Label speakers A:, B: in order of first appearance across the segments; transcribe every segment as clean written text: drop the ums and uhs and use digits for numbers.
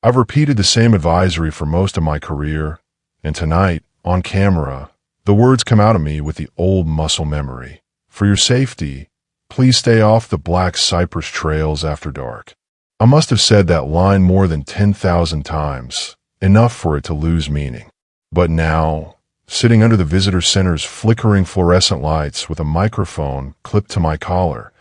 A: I've repeated the same advisory for most of my career, and tonight, on camera, the words come out of me with the old muscle memory. For your safety, please stay off the black cypress trails after dark. I must have said that line more than 10,000 times, enough for it to lose meaning. But now, sitting under the visitor center's flickering fluorescent lights with a microphone clipped to my collar,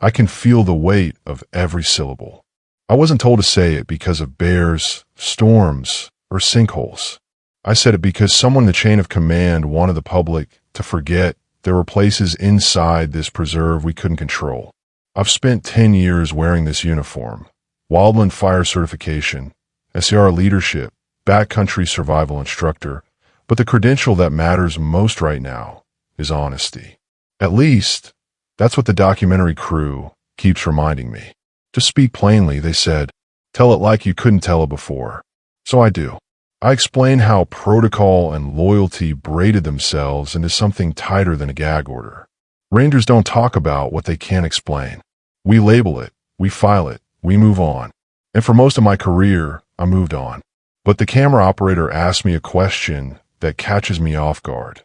A: I can feel the weight of every syllable. I wasn't told to say it because of bears, storms, or sinkholes. I said it because someone in the chain of command wanted the public to forget there were places inside this preserve we couldn't control. I've spent 10 years wearing this uniform, wildland fire certification, SCR leadership, backcountry survival instructor, but the credential that matters most right now is honesty. At least, that's what the documentary crew keeps reminding me. To speak plainly, they said, tell it like you couldn't tell it before. So I do. I explain how protocol and loyalty braided themselves into something tighter than a gag order. Rangers don't talk about what they can't explain. We label it, we file it, we move on. And for most of my career, I moved on. But the camera operator asked me a question that catches me off guard.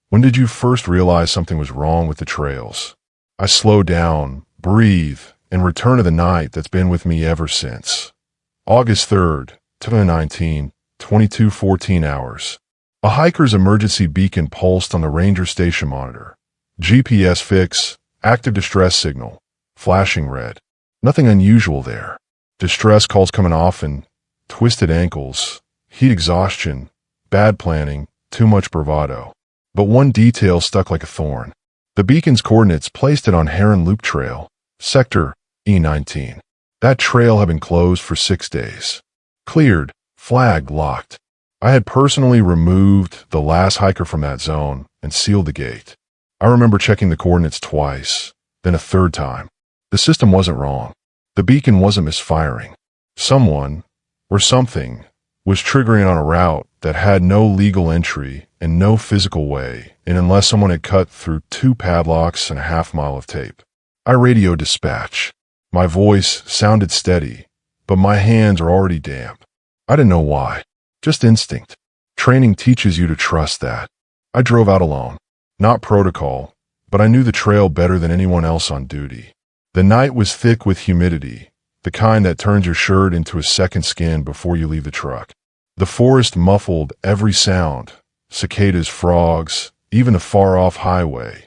A: When did you first realize something was wrong with the trails? I slow down, breathe, and return to the night that's been with me ever since. August 3rd, 2019, 22:14 hours. A hiker's emergency beacon pulsed on the ranger station monitor. GPS fix, active distress signal, flashing red. Nothing unusual there. Distress calls coming often, twisted ankles, heat exhaustion, bad planning, too much bravado. But one detail stuck like a thorn. The beacon's coordinates placed it on Heron Loop Trail, Sector E19. That trail had been closed for 6 days. Cleared, flagged, locked. I had personally removed the last hiker from that zone and sealed the gate. I remember checking the coordinates twice, then a third time. The system wasn't wrong. The beacon wasn't misfiring. Someone, or something, was triggering on a route that had no legal entry and no physical way, and unless someone had cut through 2 padlocks and a half-mile of tape. I radioed dispatch. My voice sounded steady, but my hands are already damp. I didn't know why. Just instinct. Training teaches you to trust that. I drove out alone. Not protocol, but I knew the trail better than anyone else on duty. The night was thick with humidity, the kind that turns your shirt into a second skin before you leave the truck. The forest muffled every sound, cicadas, frogs, even the far-off highway,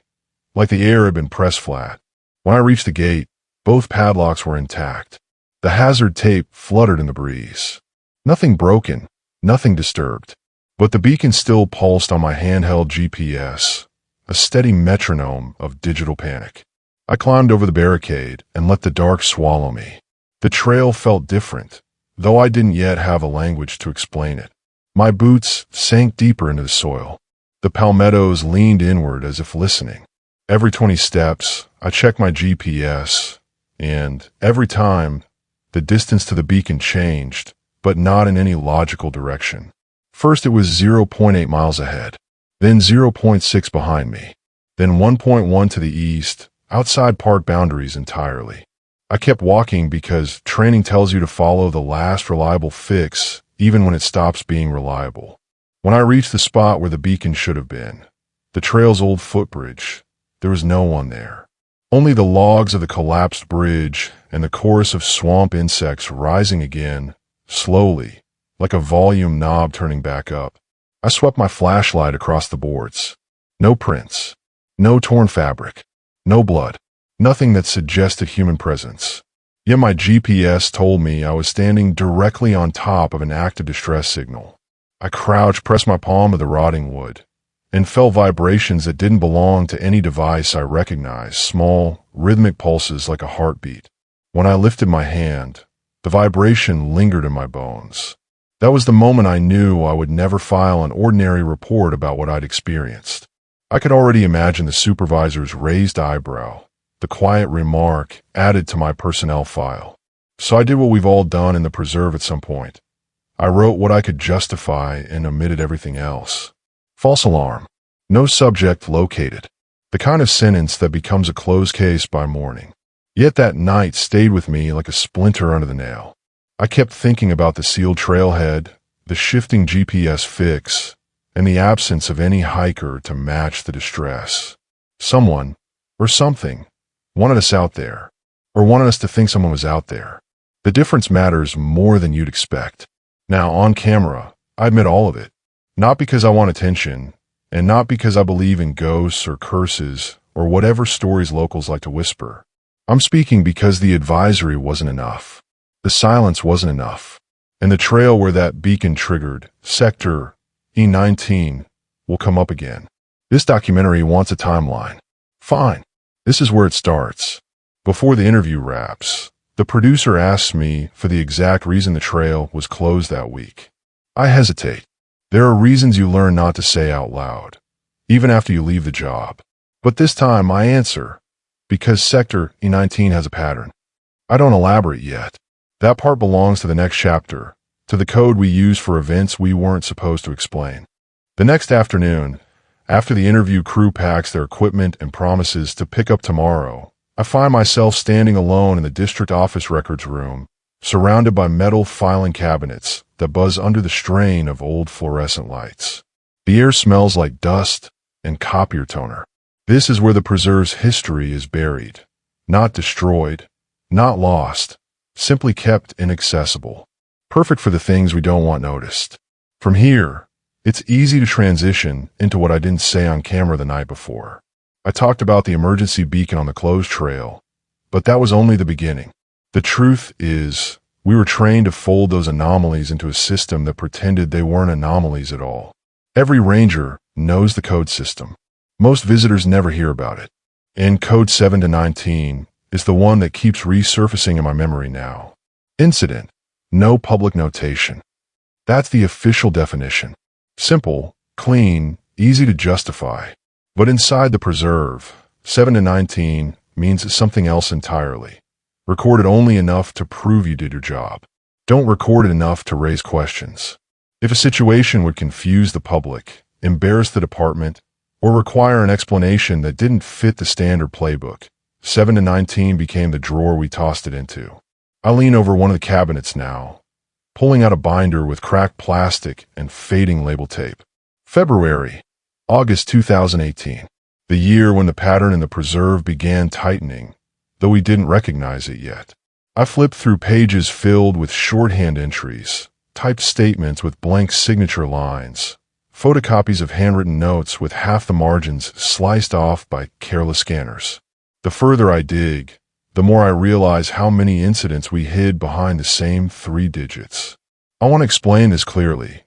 A: like the air had been pressed flat. When I reached the gate, both padlocks were intact. The hazard tape fluttered in the breeze. Nothing broken, nothing disturbed. But the beacon still pulsed on my handheld GPS, a steady metronome of digital panic. I climbed over the barricade and let the dark swallow me. The trail felt different, though I didn't yet have a language to explain it. My boots sank deeper into the soil. The palmettos leaned inward as if listening. Every 20 steps, I checked my GPS, and every time, the distance to the beacon changed, but not in any logical direction. First it was 0.8 miles ahead, then 0.6 behind me, then 1.1 to the east, outside park boundaries entirely. I kept walking because training tells you to follow the last reliable fix even when it stops being reliable. When I reached the spot where the beacon should have been, the trail's old footbridge, there was no one there. Only the logs of the collapsed bridge and the chorus of swamp insects rising again, slowly, like a volume knob turning back up. I swept my flashlight across the boards. No prints, no torn fabric, no blood, nothing that suggested human presence. Yet my GPS told me I was standing directly on top of an active distress signal. I crouched, pressed my palm to the rotting wood, and felt vibrations that didn't belong to any device I recognized, small, rhythmic pulses like a heartbeat. When I lifted my hand, the vibration lingered in my bones. That was the moment I knew I would never file an ordinary report about what I'd experienced. I could already imagine the supervisor's raised eyebrow, the quiet remark added to my personnel file. So I did what we've all done in the preserve at some point. I wrote what I could justify and omitted everything else. False alarm. No subject located. The kind of sentence that becomes a closed case by morning. Yet that night stayed with me like a splinter under the nail. I kept thinking about the sealed trailhead, the shifting GPS fix, and the absence of any hiker to match the distress. Someone, or something, wanted us out there, or wanted us to think someone was out there. The difference matters more than you'd expect. Now, on camera, I admit all of it. Not because I want attention, and not because I believe in ghosts or curses or whatever stories locals like to whisper. I'm speaking because the advisory wasn't enough. The silence wasn't enough. And the trail where that beacon triggered, Sector E19, will come up again. This documentary wants a timeline. Fine. This is where it starts. Before the interview wraps, the producer asks me for the exact reason the trail was closed that week. I hesitate. There are reasons you learn not to say out loud, even after you leave the job. But this time I answer, because Sector E19 has a pattern. I don't elaborate yet. That part belongs to the next chapter, to the code we use for events we weren't supposed to explain. The next afternoon, after the interview crew packs their equipment and promises to pick up tomorrow, I find myself standing alone in the district office records room, surrounded by metal filing cabinets that buzz under the strain of old fluorescent lights. The air smells like dust and copier toner. This is where the Preserve's history is buried. Not destroyed, not lost, simply kept inaccessible. Perfect for the things we don't want noticed. From here, it's easy to transition into what I didn't say on camera the night before. I talked about the emergency beacon on the closed trail, but that was only the beginning. The truth is, we were trained to fold those anomalies into a system that pretended they weren't anomalies at all. Every ranger knows the code system. Most visitors never hear about it. And code 7 to 19 is the one that keeps resurfacing in my memory now. Incident. No public notation. That's the official definition. Simple, clean, easy to justify. But inside the Preserve, 7 to 19 means something else entirely. Record it only enough to prove you did your job. Don't record it enough to raise questions. If a situation would confuse the public, embarrass the department, or require an explanation that didn't fit the standard playbook, 7 to 19 became the drawer we tossed it into. I lean over one of the cabinets now, pulling out a binder with cracked plastic and fading label tape. February, August 2018, the year when the pattern in the Preserve began tightening, though we didn't recognize it yet. I flipped through pages filled with shorthand entries, typed statements with blank signature lines, photocopies of handwritten notes with half the margins sliced off by careless scanners. The further I dig, the more I realize how many incidents we hid behind the same 3 digits. I want to explain this clearly.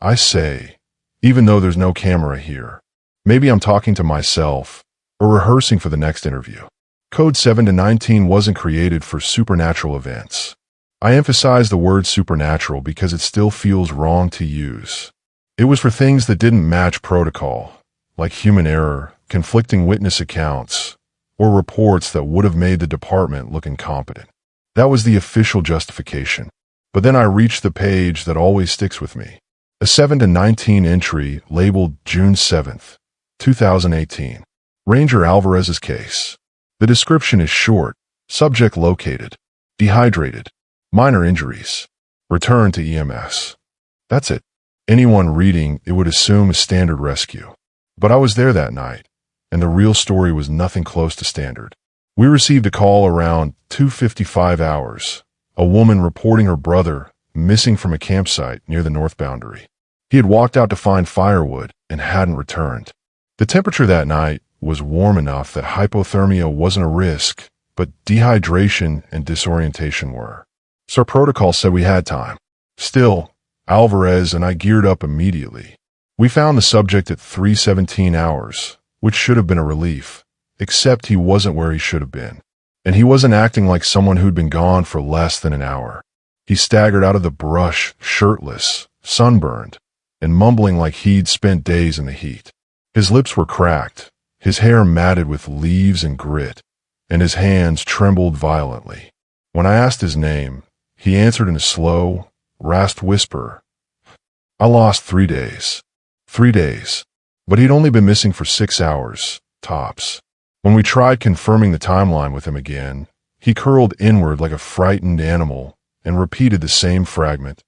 A: I say, even though there's no camera here, maybe I'm talking to myself or rehearsing for the next interview. Code 7 to 19 wasn't created for supernatural events. I emphasize the word supernatural because it still feels wrong to use. It was for things that didn't match protocol, like human error, conflicting witness accounts, or reports that would have made the department look incompetent. That was the official justification. But then I reached the page that always sticks with me. A 7 to 19 entry labeled June 7th, 2018. Ranger Alvarez's case. The description is short. Subject located. Dehydrated. Minor injuries. Return to EMS. That's it. Anyone reading it would assume a standard rescue. But I was there that night, and the real story was nothing close to standard. We received a call around 2:55 hours. A woman reporting her brother missing from a campsite near the north boundary. He had walked out to find firewood and hadn't returned. The temperature that night was warm enough that hypothermia wasn't a risk, but dehydration and disorientation were. So our protocol said we had time. Still, Alvarez and I geared up immediately. We found the subject at 3:17 hours, which should have been a relief, except he wasn't where he should have been. And he wasn't acting like someone who'd been gone for less than an hour. He staggered out of the brush, shirtless, sunburned, and mumbling like he'd spent days in the heat. His lips were cracked, his hair matted with leaves and grit, and his hands trembled violently. When I asked his name, he answered in a slow, rasped whisper. I lost 3 days. 3 days. But he'd only been missing for 6 hours, tops. When we tried confirming the timeline with him again, he curled inward like a frightened animal, and repeated the same fragment.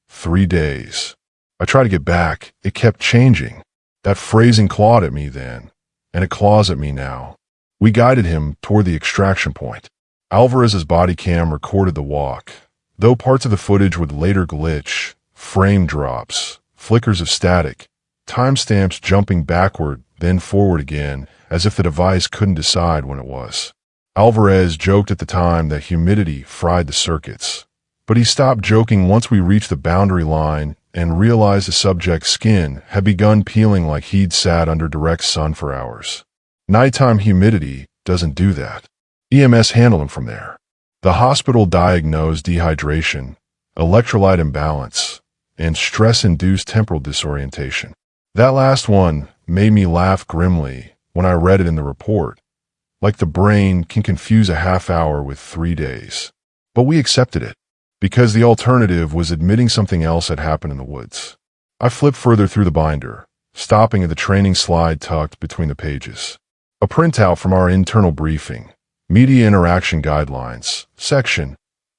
A: 3 days. I tried to get back. It kept changing. That phrasing clawed at me then, and it claws at me now. We guided him toward the extraction point. Alvarez's body cam recorded the walk, though parts of the footage would later glitch, frame drops, flickers of static, timestamps jumping backward, then forward again, as if the device couldn't decide when it was. Alvarez joked at the time that humidity fried the circuits, but he stopped joking once we reached the boundary line and realized the subject's skin had begun peeling like he'd sat under direct sun for hours. Nighttime humidity doesn't do that. EMS handled him from there. The hospital diagnosed dehydration, electrolyte imbalance, and stress-induced temporal disorientation. That last one made me laugh grimly when I read it in the report, like the brain can confuse a half hour with 3 days. But we accepted it, because the alternative was admitting something else had happened in the woods. I flipped further through the binder, stopping at the training slide tucked between the pages. A printout from our internal briefing, Media Interaction Guidelines, section,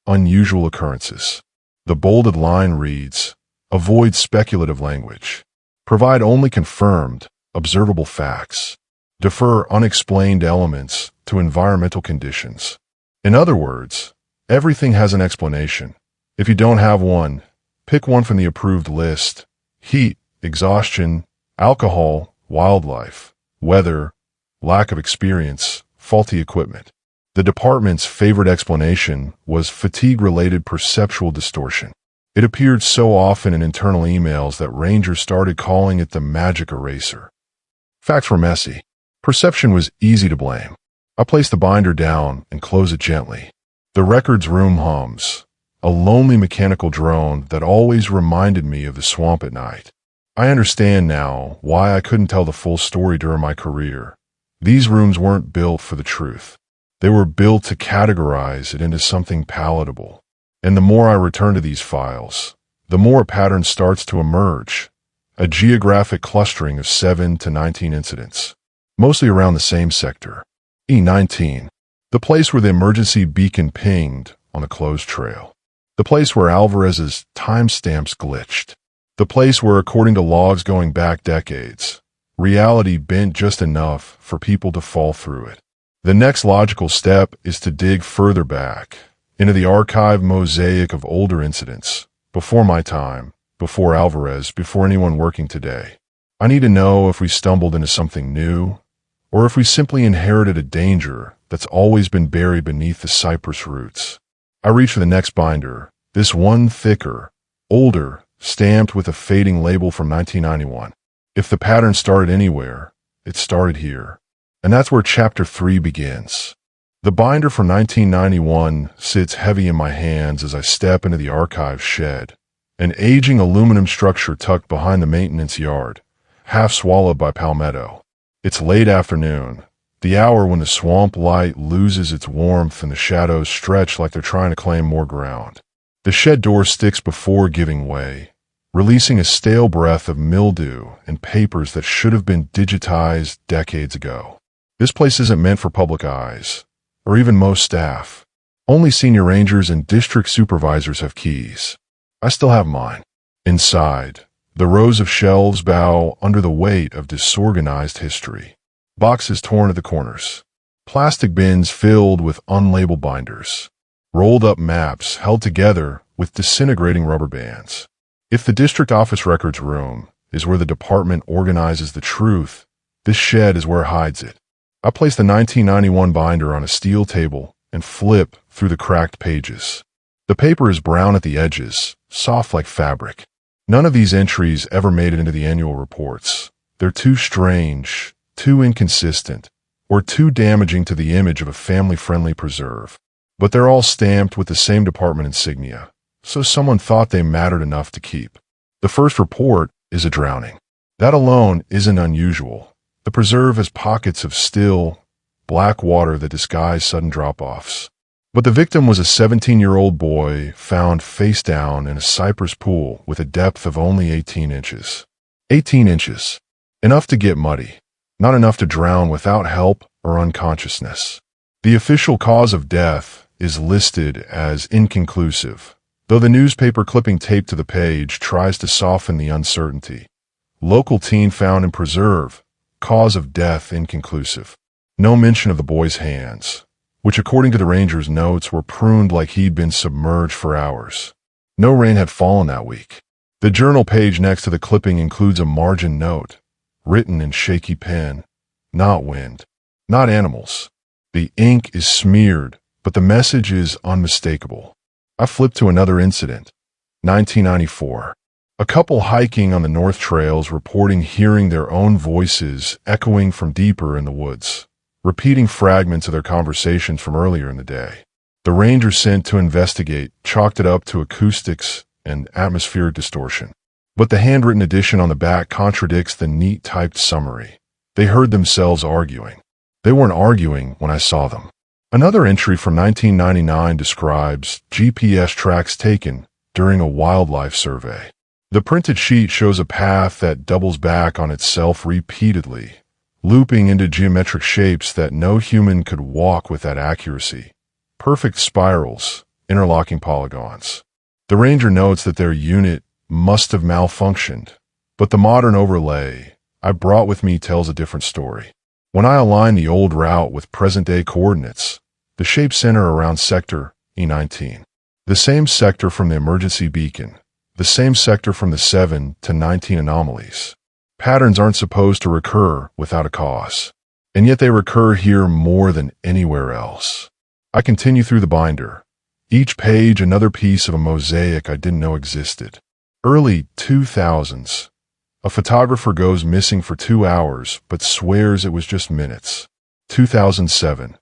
A: Unusual Occurrences. The bolded line reads, "Avoid speculative language. Provide only confirmed, observable facts. Defer unexplained elements to environmental conditions." In other words, everything has an explanation. If you don't have one, pick one from the approved list: heat, exhaustion, alcohol, wildlife, weather, lack of experience, faulty equipment. The department's favorite explanation was fatigue-related perceptual distortion. It appeared so often in internal emails that Rangers started calling it the magic eraser. Facts were messy. Perception was easy to blame. I placed the binder down and closed it gently. The records room hums, a lonely mechanical drone that always reminded me of the swamp at night. I understand now why I couldn't tell the full story during my career. These rooms weren't built for the truth. They were built to categorize it into something palatable. And the more I return to these files, the more a pattern starts to emerge, a geographic clustering of 7 to 19 incidents, mostly around the same sector. E19, the place where the emergency beacon pinged on the closed trail. The place where Alvarez's timestamps glitched. The place where, according to logs going back decades, reality bent just enough for people to fall through it. The next logical step is to dig further back, into the archive mosaic of older incidents, before my time, before Alvarez, before anyone working today. I need to know if we stumbled into something new, or if we simply inherited a danger that's always been buried beneath the cypress roots. I reach for the next binder, this one thicker, older, stamped with a fading label from 1991. If the pattern started anywhere, it started here. And that's where Chapter 3 begins. The binder from 1991 sits heavy in my hands as I step into the archive shed, an aging aluminum structure tucked behind the maintenance yard, half swallowed by palmetto. It's late afternoon, the hour when the swamp light loses its warmth and the shadows stretch like they're trying to claim more ground. The shed door sticks before giving way, releasing a stale breath of mildew and papers that should have been digitized decades ago. This place isn't meant for public eyes, or even most staff. Only senior rangers and district supervisors have keys. I still have mine. Inside, the rows of shelves bow under the weight of disorganized history. Boxes torn at the corners. Plastic bins filled with unlabeled binders. Rolled up maps held together with disintegrating rubber bands. If the district office records room is where the department organizes the truth, this shed is where it hides it. I place the 1991 binder on a steel table and flip through the cracked pages. The paper is brown at the edges, soft like fabric. None of these entries ever made it into the annual reports. They're too strange, too inconsistent, or too damaging to the image of a family-friendly preserve. But they're all stamped with the same department insignia, so someone thought they mattered enough to keep. The first report is a drowning. That alone isn't unusual. The preserve has pockets of still, black water that disguise sudden drop-offs. But the victim was a 17-year-old boy found face down in a cypress pool with a depth of only 18 inches. 18 inches. Enough to get muddy. Not enough to drown without help or unconsciousness. The official cause of death is listed as inconclusive, though the newspaper clipping taped to the page tries to soften the uncertainty. Local teen found in preserve, cause of death inconclusive. No mention of the boy's hands, which according to the ranger's notes were pruned like he'd been submerged for hours. No rain had fallen that week. The journal page next to the clipping includes a margin note, written in shaky pen, not wind, not animals. The ink is smeared, but the message is unmistakable. I flipped to another incident. 1994. A couple hiking on the North Trails reporting hearing their own voices echoing from deeper in the woods, repeating fragments of their conversations from earlier in the day. The ranger sent to investigate chalked it up to acoustics and atmospheric distortion. But the handwritten edition on the back contradicts the neat typed summary. They heard themselves arguing. They weren't arguing when I saw them. Another entry from 1999 describes GPS tracks taken during a wildlife survey. The printed sheet shows a path that doubles back on itself repeatedly, looping into geometric shapes that no human could walk with that accuracy. Perfect spirals, interlocking polygons. The ranger notes that their unit must have malfunctioned, but the modern overlay I brought with me tells a different story. When I align the old route with present-day coordinates, the shapes center around sector E19. The same sector from the emergency beacon, the same sector from the 7 to 19 anomalies. Patterns aren't supposed to recur without a cause, and yet they recur here more than anywhere else. I continue through the binder. Each page another piece of a mosaic I didn't know existed. Early 2000s. A photographer goes missing for 2 hours but swears it was just minutes. 2007.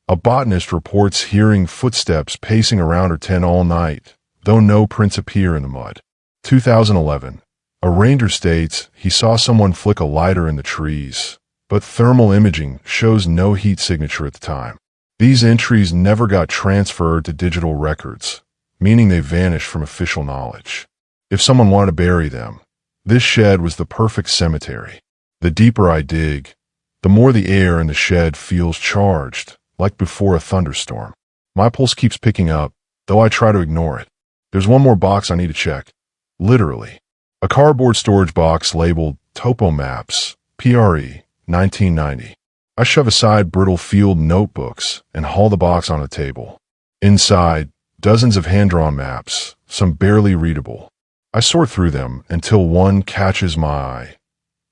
A: A botanist reports hearing footsteps pacing around her tent all night, though no prints appear in the mud. 2011. A ranger states he saw someone flick a lighter in the trees, but thermal imaging shows no heat signature at the time. These entries never got transferred to digital records, meaning they vanished from official knowledge. If someone wanted to bury them, this shed was the perfect cemetery. The deeper I dig, the more the air in the shed feels charged, like before a thunderstorm. My pulse keeps picking up, though I try to ignore it. There's one more box I need to check. Literally. A cardboard storage box labeled Topo Maps, PRE, 1990. I shove aside brittle field notebooks and haul the box on the table. Inside, dozens of hand-drawn maps, some barely readable. I sort through them until one catches my eye.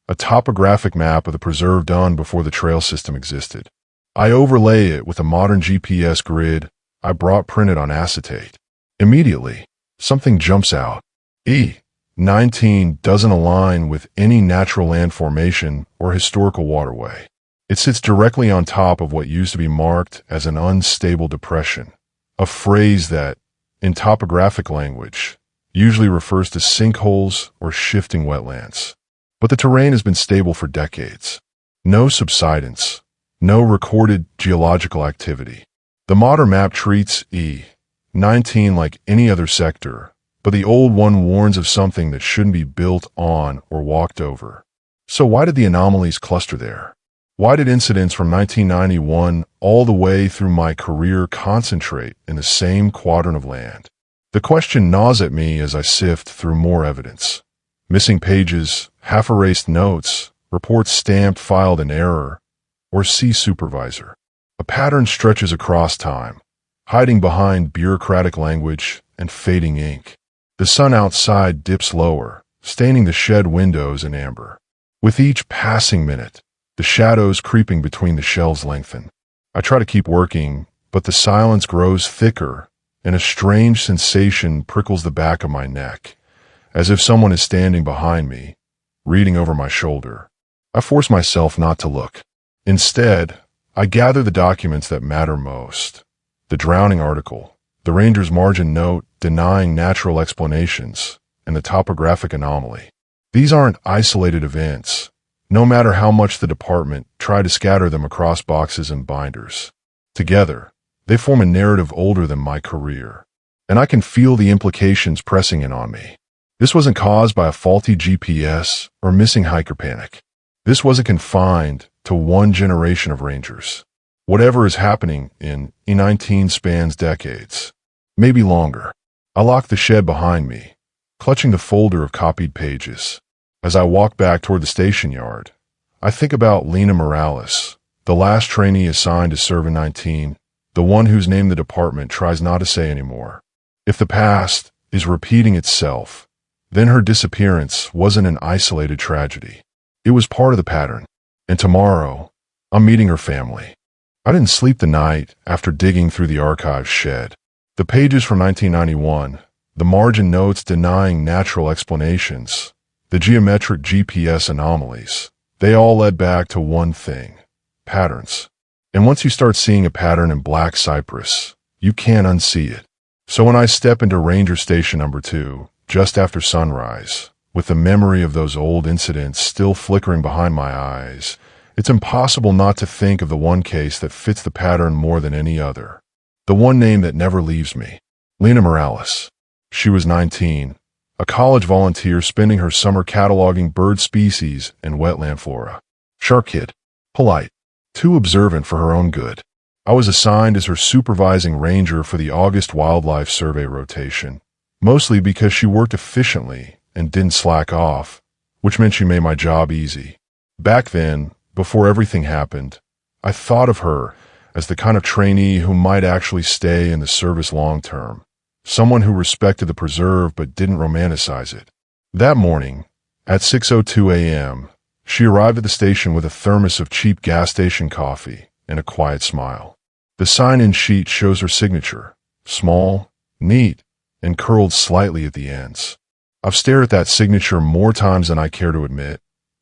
A: A topographic map of the preserve done before the trail system existed. I overlay it with a modern GPS grid I brought printed on acetate. Immediately, something jumps out. E19 doesn't align with any natural land formation or historical waterway. It sits directly on top of what used to be marked as an unstable depression, a phrase that, in topographic language, usually refers to sinkholes or shifting wetlands. But the terrain has been stable for decades. No subsidence, no recorded geological activity. The modern map treats E19 like any other sector, but the old one warns of something that shouldn't be built on or walked over. So why did the anomalies cluster there? Why did incidents from 1991 all the way through my career concentrate in the same quadrant of land? The question gnaws at me as I sift through more evidence. Missing pages, half-erased notes, reports stamped filed in error, or C supervisor. A pattern stretches across time, hiding behind bureaucratic language and fading ink. The sun outside dips lower, staining the shed windows in amber. With each passing minute, the shadows creeping between the shelves lengthen. I try to keep working, but the silence grows thicker, and a strange sensation prickles the back of my neck, as if someone is standing behind me, reading over my shoulder. I force myself not to look. Instead, I gather the documents that matter most. The drowning article, the ranger's margin note denying natural explanations, and the topographic anomaly. These aren't isolated events, no matter how much the department tried to scatter them across boxes and binders. Together, they form a narrative older than my career, and I can feel the implications pressing in on me. This wasn't caused by a faulty GPS or missing hiker panic. This wasn't confined to one generation of rangers. Whatever is happening in E19 spans decades, maybe longer. I locked the shed behind me, clutching the folder of copied pages. As I walk back toward the station yard, I think about Lena Morales, the last trainee assigned to serve in 19, the one whose name the department tries not to say anymore. If the past is repeating itself, then her disappearance wasn't an isolated tragedy. It was part of the pattern. And tomorrow, I'm meeting her family. I didn't sleep the night after digging through the archives shed. The pages from 1991, the margin notes denying natural explanations, the geometric GPS anomalies, they all led back to one thing: patterns. And once you start seeing a pattern in Black Cypress, you can't unsee it. So when I step into Ranger Station number 2, just after sunrise, with the memory of those old incidents still flickering behind my eyes, it's impossible not to think of the one case that fits the pattern more than any other. The one name that never leaves me: Lena Morales. She was 19, a college volunteer spending her summer cataloging bird species and wetland flora. Sharp kid, polite, too observant for her own good. I was assigned as her supervising ranger for the August wildlife survey rotation, mostly because she worked efficiently and didn't slack off, which meant she made my job easy. Back then, before everything happened, I thought of her as the kind of trainee who might actually stay in the service long term, someone who respected the preserve but didn't romanticize it. That morning, at 6:02 a.m., she arrived at the station with a thermos of cheap gas station coffee and a quiet smile. The sign-in sheet shows her signature, small, neat, and curled slightly at the ends. I've stared at that signature more times than I care to admit,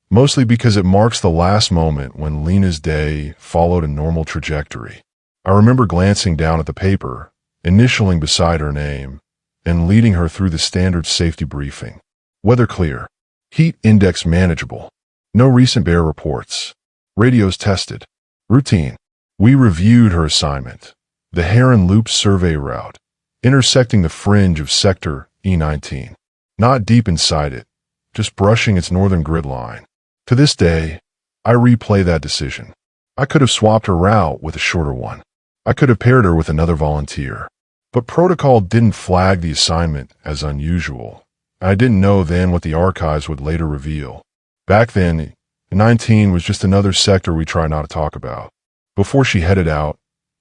A: mostly because it marks the last moment when Lena's day followed a normal trajectory. I remember glancing down at the paper, initialing beside her name, and leading her through the standard safety briefing. Weather clear. Heat index manageable. No recent bear reports. Radios tested. Routine. We reviewed her assignment, the Heron Loop survey route, intersecting the fringe of Sector E19. Not deep inside it, just brushing its northern grid line. To this day, I replay that decision. I could have swapped her route with a shorter one. I could have paired her with another volunteer. But protocol didn't flag the assignment as unusual. I didn't know then what the archives would later reveal. Back then, 19 was just another sector we try not to talk about. Before she headed out,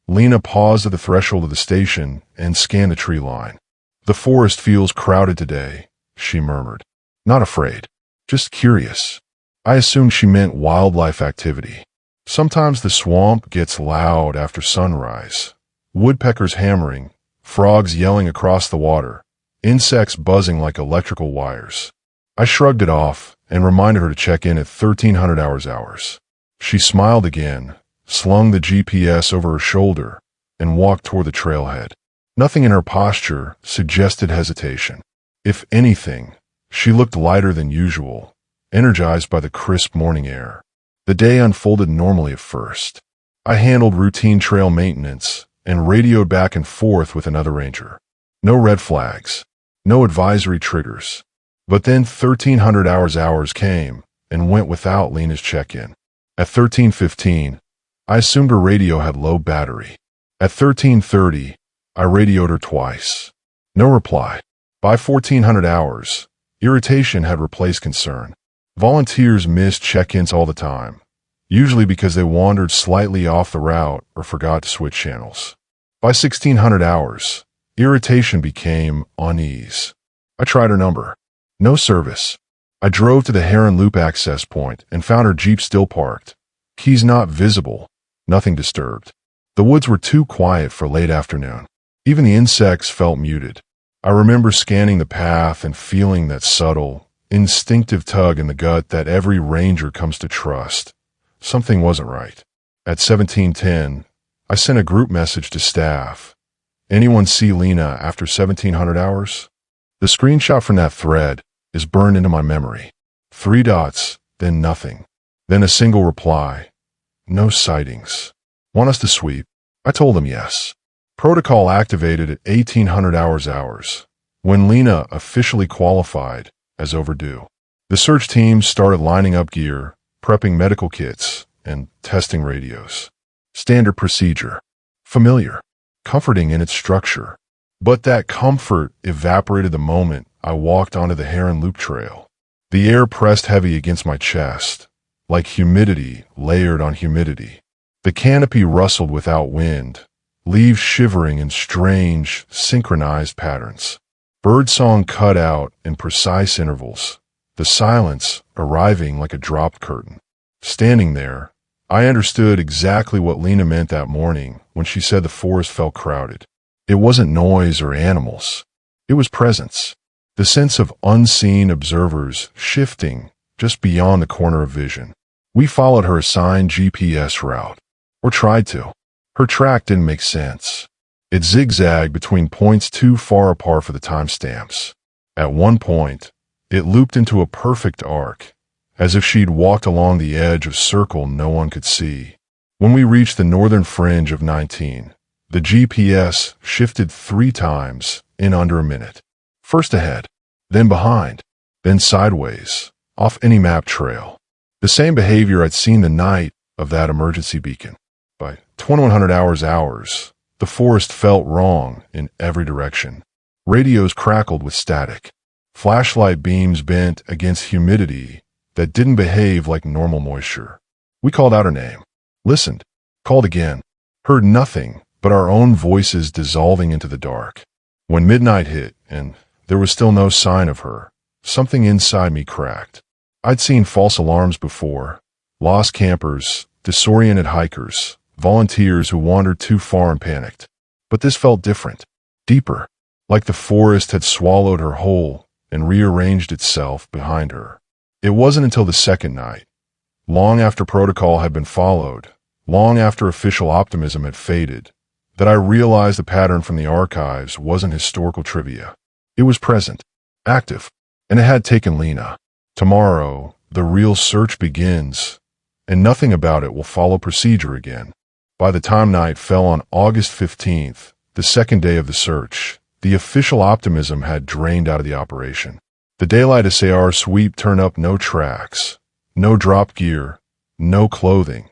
A: Lena paused at the threshold of the station and scanned the tree line. "The forest feels crowded today," she murmured. "Not afraid, just curious." I assumed she meant wildlife activity. Sometimes the swamp gets loud after sunrise. Woodpeckers hammering, frogs yelling across the water, insects buzzing like electrical wires. I shrugged it off and reminded her to check in at 1300 hours. She smiled again, slung the GPS over her shoulder, and walked toward the trailhead. Nothing in her posture suggested hesitation. If anything, she looked lighter than usual, energized by the crisp morning air. The day unfolded normally at first. I handled routine trail maintenance and radioed back and forth with another ranger. No red flags, no advisory triggers. But then 1300 hours came and went without Lena's check-in. At 13:15, I assumed her radio had low battery. At 13:30, I radioed her twice. No reply. By 1400 hours, irritation had replaced concern. Volunteers missed check-ins all the time, usually because they wandered slightly off the route or forgot to switch channels. By 1600 hours, irritation became unease. I tried her number. No service. I drove to the Heron Loop access point and found her Jeep still parked. Keys not visible. Nothing disturbed. The woods were too quiet for late afternoon. Even the insects felt muted. I remember scanning the path and feeling that subtle, instinctive tug in the gut that every ranger comes to trust. Something wasn't right. At 17:10, I sent a group message to staff. "Anyone see Lena after 1700 hours? The screenshot from that thread is burned into my memory. 3 dots, then nothing. Then a single reply. "No sightings. Want us to sweep?" I told them yes. Protocol activated at 1800 hours, when Lena officially qualified as overdue. The search teams started lining up gear, prepping medical kits, and testing radios. Standard procedure. Familiar. Comforting in its structure. But that comfort evaporated the moment I walked onto the Heron Loop Trail. The air pressed heavy against my chest, like humidity layered on humidity. The canopy rustled without wind, leaves shivering in strange, synchronized patterns. Birdsong cut out in precise intervals, the silence arriving like a dropped curtain. Standing there, I understood exactly what Lena meant that morning when she said the forest felt crowded. It wasn't noise or animals. It was presence. The sense of unseen observers shifting just beyond the corner of vision. We followed her assigned GPS route, or tried to. Her track didn't make sense. It zigzagged between points too far apart for the timestamps. At one point, it looped into a perfect arc, as if she'd walked along the edge of a circle no one could see. When we reached the northern fringe of 19, the GPS shifted 3 times in under a minute. First ahead, then behind, then sideways, off any map trail. The same behavior I'd seen the night of that emergency beacon. By 2100 hours, the forest felt wrong in every direction. Radios crackled with static. Flashlight beams bent against humidity that didn't behave like normal moisture. We called out her name, listened, called again, heard nothing but our own voices dissolving into the dark. When midnight hit and there was still no sign of her, something inside me cracked. I'd seen false alarms before, lost campers, disoriented hikers, volunteers who wandered too far and panicked. But this felt different, deeper, like the forest had swallowed her whole and rearranged itself behind her. It wasn't until the second night, long after protocol had been followed, long after official optimism had faded, that I realized the pattern from the archives wasn't historical trivia. It was present, active, and it had taken Lena. Tomorrow, the real search begins, and nothing about it will follow procedure again. By the time night fell on August 15th, the second day of the search, the official optimism had drained out of the operation. The daylight SAR sweep turned up no tracks, no drop gear, no clothing,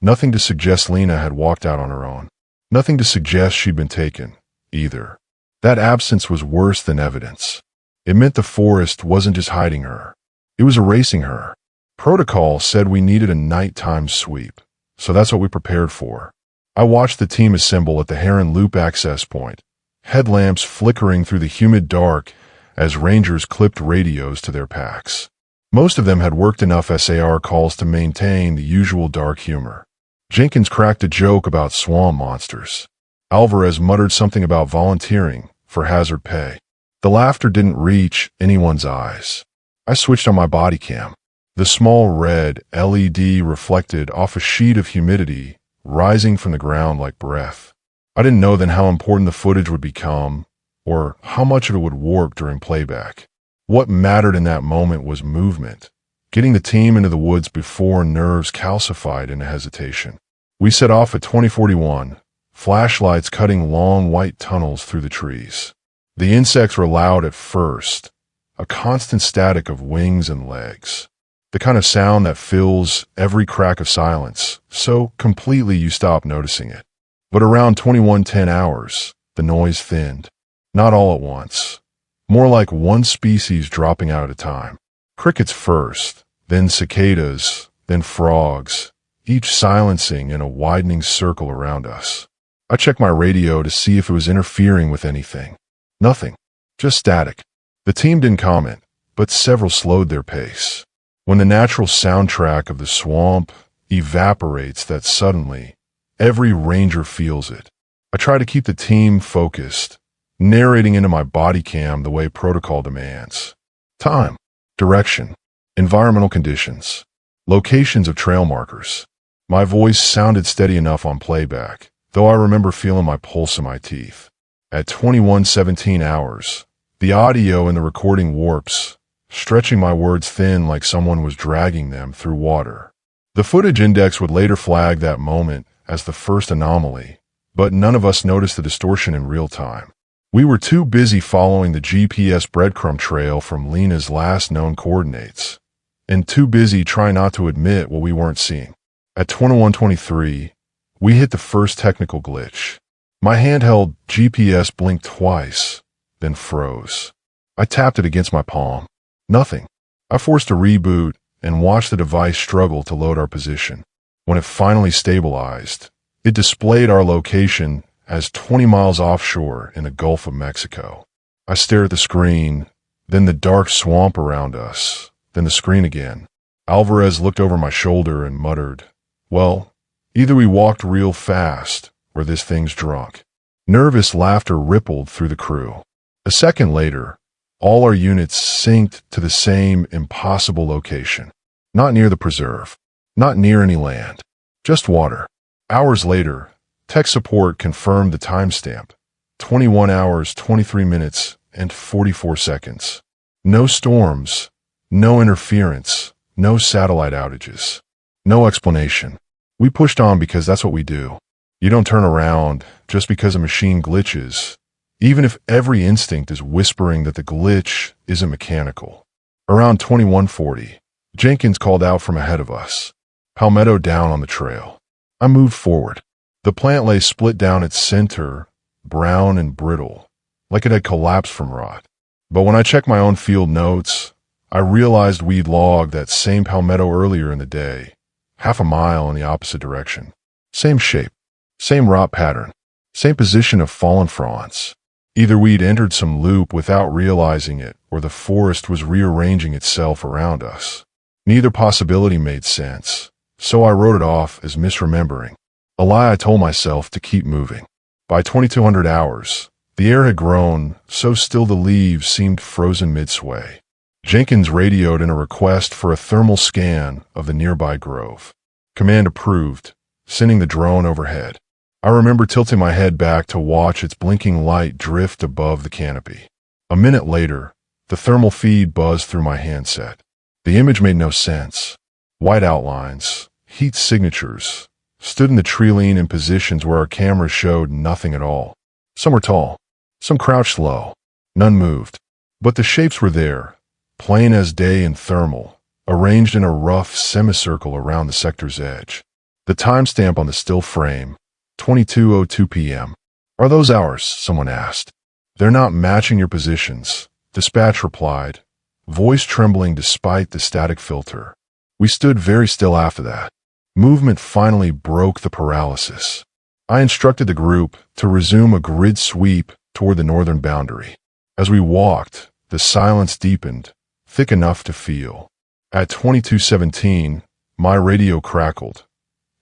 A: nothing to suggest Lena had walked out on her own. Nothing to suggest she'd been taken, either. That absence was worse than evidence. It meant the forest wasn't just hiding her. It was erasing her. Protocol said we needed a nighttime sweep, so that's what we prepared for. I watched the team assemble at the Heron Loop access point, headlamps flickering through the humid dark as rangers clipped radios to their packs. Most of them had worked enough SAR calls to maintain the usual dark humor. Jenkins cracked a joke about swamp monsters. Alvarez muttered something about volunteering for hazard pay. The laughter didn't reach anyone's eyes. I switched on my body cam. The small red LED reflected off a sheet of humidity rising from the ground like breath. I didn't know then how important the footage would become, or how much of it would warp during playback. What mattered in that moment was movement, getting the team into the woods before nerves calcified into hesitation. We set off at 2041, flashlights cutting long white tunnels through the trees. The insects were loud at first, a constant static of wings and legs. The kind of sound that fills every crack of silence, so completely you stop noticing it. But around 2110 hours, the noise thinned. Not all at once. More like one species dropping out at a time. Crickets first, then cicadas, then frogs, each silencing in a widening circle around us. I checked my radio to see if it was interfering with anything. Nothing. Just static. The team didn't comment, but several slowed their pace. When the natural soundtrack of the swamp evaporates that suddenly, every ranger feels it. I try to keep the team focused, narrating into my body cam the way protocol demands. Time, direction, environmental conditions, locations of trail markers. My voice sounded steady enough on playback, though I remember feeling my pulse in my teeth. At 2117 hours, the audio in the recording warps, stretching my words thin like someone was dragging them through water. The footage index would later flag that moment as the first anomaly, but none of us noticed the distortion in real time. We were too busy following the GPS breadcrumb trail from Lena's last known coordinates, and too busy trying not to admit what we weren't seeing. At 2123, we hit the first technical glitch. My handheld GPS blinked twice, then froze. I tapped it against my palm. Nothing. I forced a reboot and watched the device struggle to load our position. When it finally stabilized, it displayed our location as 20 miles offshore in the Gulf of Mexico. I stared at the screen, then the dark swamp around us, then the screen again. Alvarez looked over my shoulder and muttered, "Well, either we walked real fast or this thing's drunk." Nervous laughter rippled through the crew. A second later, all our units synced to the same impossible location. Not near the preserve. Not near any land. Just water. Hours later, tech support confirmed the timestamp. 21 hours, 23 minutes, and 44 seconds. No storms. No interference. No satellite outages. No explanation. We pushed on because that's what we do. You don't turn around just because a machine glitches, even if every instinct is whispering that the glitch isn't mechanical. Around 21:40, Jenkins called out from ahead of us. Palmetto down on the trail. I moved forward. The plant lay split down its center, brown and brittle, like it had collapsed from rot. But when I checked my own field notes, I realized we'd logged that same palmetto earlier in the day, half a mile in the opposite direction. Same shape, same rot pattern, same position of fallen fronds. Either we'd entered some loop without realizing it, or the forest was rearranging itself around us. Neither possibility made sense, so I wrote it off as misremembering, a lie I told myself to keep moving. By 2200 hours, the air had grown so still the leaves seemed frozen mid-sway. Jenkins radioed in a request for a thermal scan of the nearby grove. Command approved, sending the drone overhead. I remember tilting my head back to watch its blinking light drift above the canopy. A minute later, the thermal feed buzzed through my handset. The image made no sense. White outlines, heat signatures, stood in the tree-lean in positions where our camera showed nothing at all. Some were tall, some crouched low. None moved. But the shapes were there, plain as day and thermal, arranged in a rough semicircle around the sector's edge. The timestamp on the still frame, 22:02 p.m. "Are those ours?" someone asked. "They're not matching your positions," dispatch replied, voice trembling despite the static filter. We stood very still after that. Movement finally broke the paralysis. I instructed the group to resume a grid sweep toward the northern boundary. As we walked, the silence deepened, thick enough to feel. At 22:17, my radio crackled,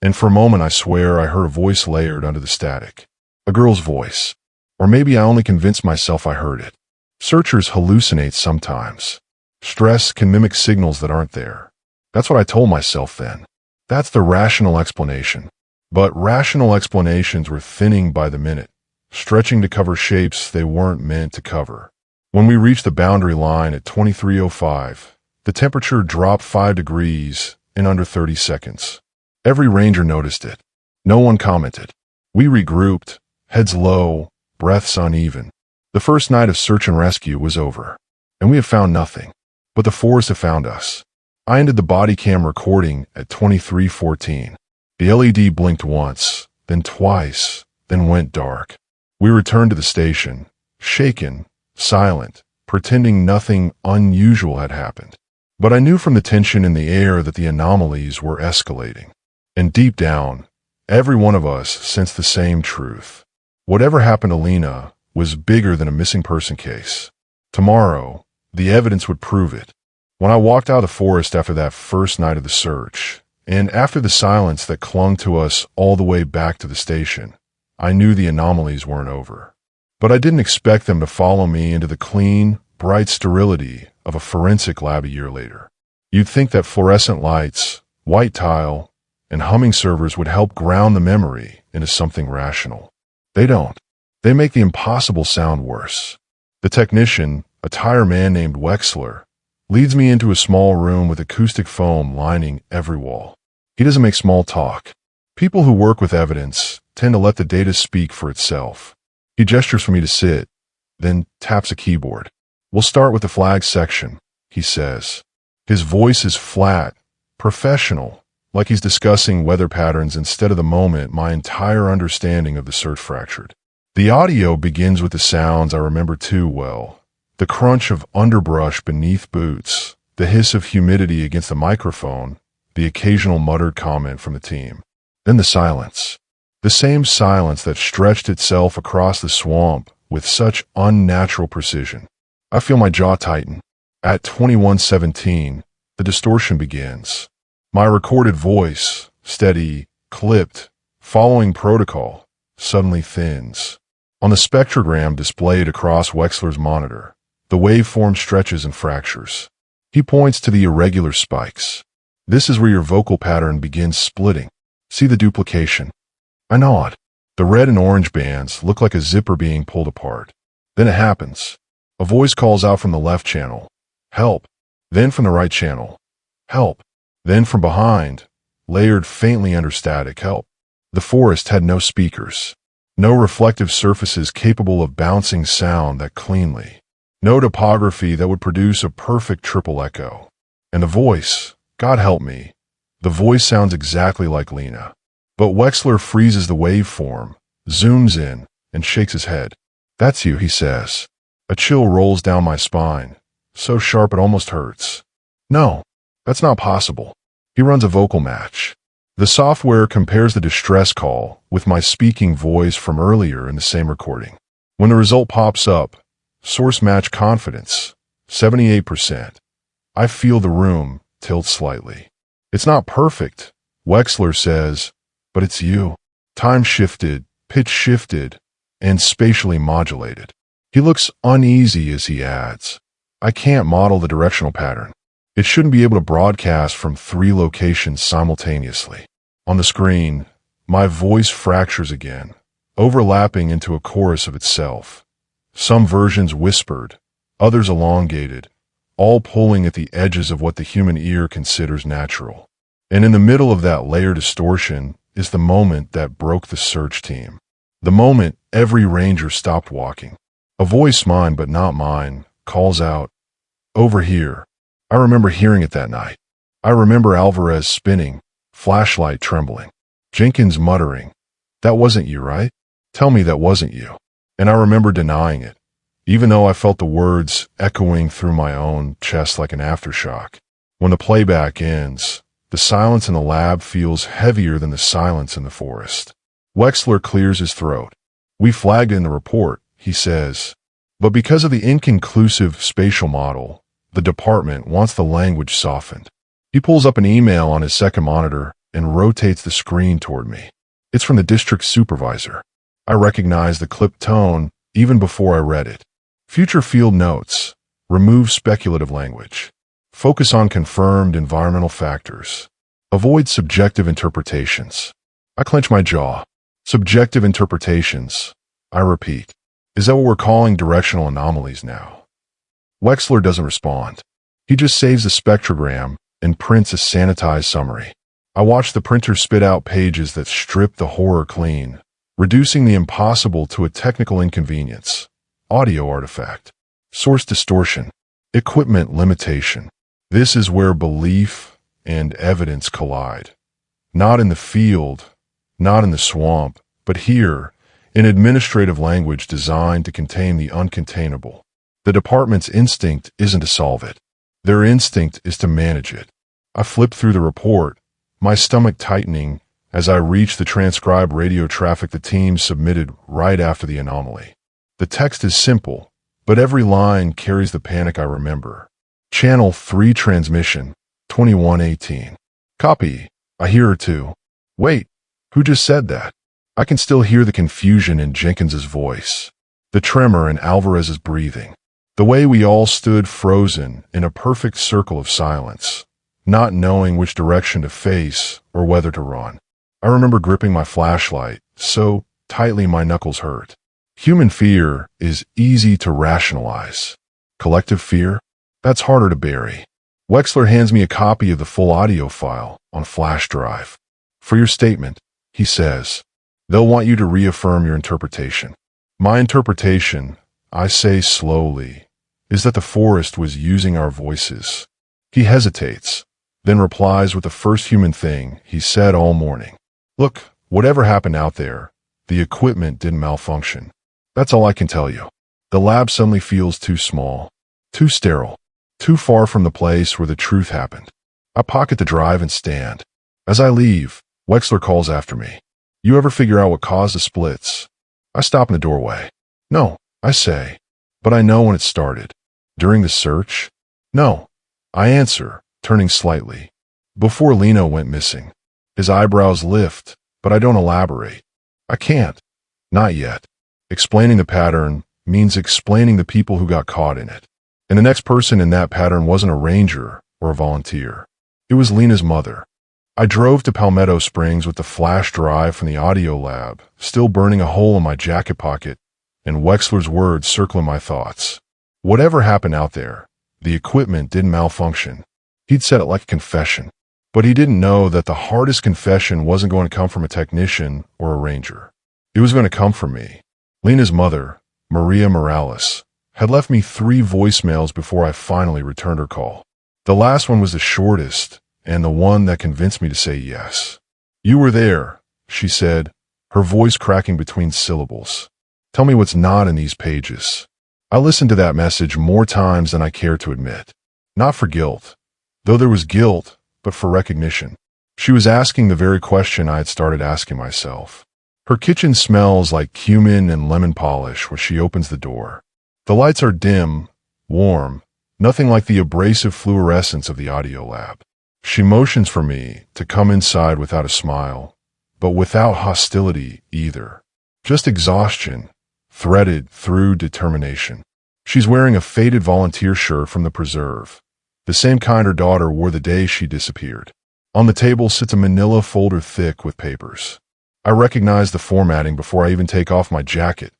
A: and for a moment I swear I heard a voice layered under the static. A girl's voice. Or maybe I only convinced myself I heard it. Searchers hallucinate sometimes. Stress can mimic signals that aren't there. That's what I told myself then. That's the rational explanation. But rational explanations were thinning by the minute, stretching to cover shapes they weren't meant to cover. When we reached the boundary line at 23:05, the temperature dropped 5 degrees in under 30 seconds. Every ranger noticed it. No one commented. We regrouped, heads low, breaths uneven. The first night of search and rescue was over, and we have found nothing. But the forest have found us. I ended the body cam recording at 23:14. The LED blinked once, then twice, then went dark. We returned to the station, shaken, silent, pretending nothing unusual had happened. But I knew from the tension in the air that the anomalies were escalating. And deep down, every one of us sensed the same truth. Whatever happened to Lena was bigger than a missing person case. Tomorrow, the evidence would prove it. When I walked out of the forest after that first night of the search, and after the silence that clung to us all the way back to the station, I knew the anomalies weren't over. But I didn't expect them to follow me into the clean, bright sterility of a forensic lab a year later. You'd think that fluorescent lights, white tile, and humming servers would help ground the memory into something rational. They don't. They make the impossible sound worse. The technician, a tire man named Wexler, leads me into a small room with acoustic foam lining every wall. He doesn't make small talk. People who work with evidence tend to let the data speak for itself. He gestures for me to sit, then taps a keyboard. "We'll start with the flag section," he says. His voice is flat, professional, like he's discussing weather patterns instead of the moment my entire understanding of the search fractured. The audio begins with the sounds I remember too well. The crunch of underbrush beneath boots, the hiss of humidity against the microphone, the occasional muttered comment from the team. Then the silence. The same silence that stretched itself across the swamp with such unnatural precision. I feel my jaw tighten. At 21:17, the distortion begins. My recorded voice, steady, clipped, following protocol, suddenly thins. On the spectrogram displayed across Wexler's monitor, the waveform stretches and fractures. He points to the irregular spikes. This is where your vocal pattern begins splitting. See the duplication? I nod. The red and orange bands look like a zipper being pulled apart. Then it happens. A voice calls out from the left channel, "Help." Then from the right channel, "Help." Then from behind, layered faintly under static, "Help." The forest had no speakers. No reflective surfaces capable of bouncing sound that cleanly. No topography that would produce a perfect triple echo. And the voice, God help me, the voice sounds exactly like Lena. But Wexler freezes the waveform, zooms in, and shakes his head. "That's you," he says. A chill rolls down my spine, so sharp it almost hurts. "No, that's not possible." He runs a vocal match. The software compares the distress call with my speaking voice from earlier in the same recording. When the result pops up, source match confidence, 78%. I feel the room tilt slightly. "It's not perfect," Wexler says, "but it's you." Time shifted, pitch shifted, and spatially modulated. He looks uneasy as he adds, "I can't model the directional pattern. It shouldn't be able to broadcast from 3 locations simultaneously." On the screen, my voice fractures again, overlapping into a chorus of itself. Some versions whispered, others elongated, all pulling at the edges of what the human ear considers natural. And in the middle of that layered distortion is the moment that broke the search team. The moment every ranger stopped walking. A voice, mine but not mine, calls out, "Over here." I remember hearing it that night. I remember Alvarez spinning, flashlight trembling. Jenkins muttering, "That wasn't you, right? Tell me that wasn't you." And I remember denying it, even though I felt the words echoing through my own chest like an aftershock. When the playback ends, the silence in the lab feels heavier than the silence in the forest. Wexler clears his throat. "We flagged it in the report," he says, "but because of the inconclusive spatial model, the department wants the language softened." He pulls up an email on his second monitor and rotates the screen toward me. It's from the district supervisor. I recognize the clipped tone even before I read it. "Future field notes. Remove speculative language. Focus on confirmed environmental factors. Avoid subjective interpretations." I clench my jaw. Subjective interpretations. I repeat. Is that what we're calling directional anomalies now? Wexler doesn't respond. He just saves the spectrogram and prints a sanitized summary. I watch the printer spit out pages that strip the horror clean, reducing the impossible to a technical inconvenience. Audio artifact. Source distortion. Equipment limitation. This is where belief and evidence collide. Not in the field, not in the swamp, but here, in administrative language designed to contain the uncontainable. The department's instinct isn't to solve it. Their instinct is to manage it. I flip through the report, my stomach tightening as I reach the transcribed radio traffic the team submitted right after the anomaly. The text is simple, but every line carries the panic I remember. Channel 3 transmission, 2118. Copy. I hear her too. Wait, who just said that? I can still hear the confusion in Jenkins's voice, the tremor in Alvarez's breathing, the way we all stood frozen in a perfect circle of silence, not knowing which direction to face or whether to run. I remember gripping my flashlight so tightly my knuckles hurt. Human fear is easy to rationalize. Collective fear? That's harder to bury. Wexler hands me a copy of the full audio file on flash drive. "For your statement," he says, "they'll want you to reaffirm your interpretation." My interpretation, I say slowly, is that the forest was using our voices. He hesitates, then replies with the first human thing he said all morning. "Look, whatever happened out there, the equipment didn't malfunction. That's all I can tell you. The lab suddenly feels too small, too sterile, too far from the place where the truth happened. I pocket the drive and stand. As I leave, Wexler calls after me. You ever figure out what caused the splits? I stop in the doorway. No, I say. But I know when it started. During the search? No. I answer, turning slightly. Before Lino went missing. His eyebrows lift, but I don't elaborate. I can't. Not yet. Explaining the pattern means explaining the people who got caught in it. And the next person in that pattern wasn't a ranger or a volunteer. It was Lena's mother. I drove to Palmetto Springs with the flash drive from the audio lab, still burning a hole in my jacket pocket, and Wexler's words circling my thoughts. Whatever happened out there, the equipment didn't malfunction. He'd said it like a confession. But he didn't know that the hardest confession wasn't going to come from a technician or a ranger. It was going to come from me. Lena's mother, Maria Morales, had left me 3 voicemails before I finally returned her call. The last one was the shortest, and the one that convinced me to say yes. You were there, she said, her voice cracking between syllables. Tell me what's not in these pages. I listened to that message more times than I care to admit. Not for guilt, though there was guilt, but for recognition. She was asking the very question I had started asking myself. Her kitchen smells like cumin and lemon polish when she opens the door. The lights are dim, warm, nothing like the abrasive fluorescence of the audio lab. She motions for me to come inside without a smile, but without hostility either. Just exhaustion, threaded through determination. She's wearing a faded volunteer shirt from the Preserve, the same kind her daughter wore the day she disappeared. On the table sits a manila folder thick with papers. I recognize the formatting before I even take off my jacket.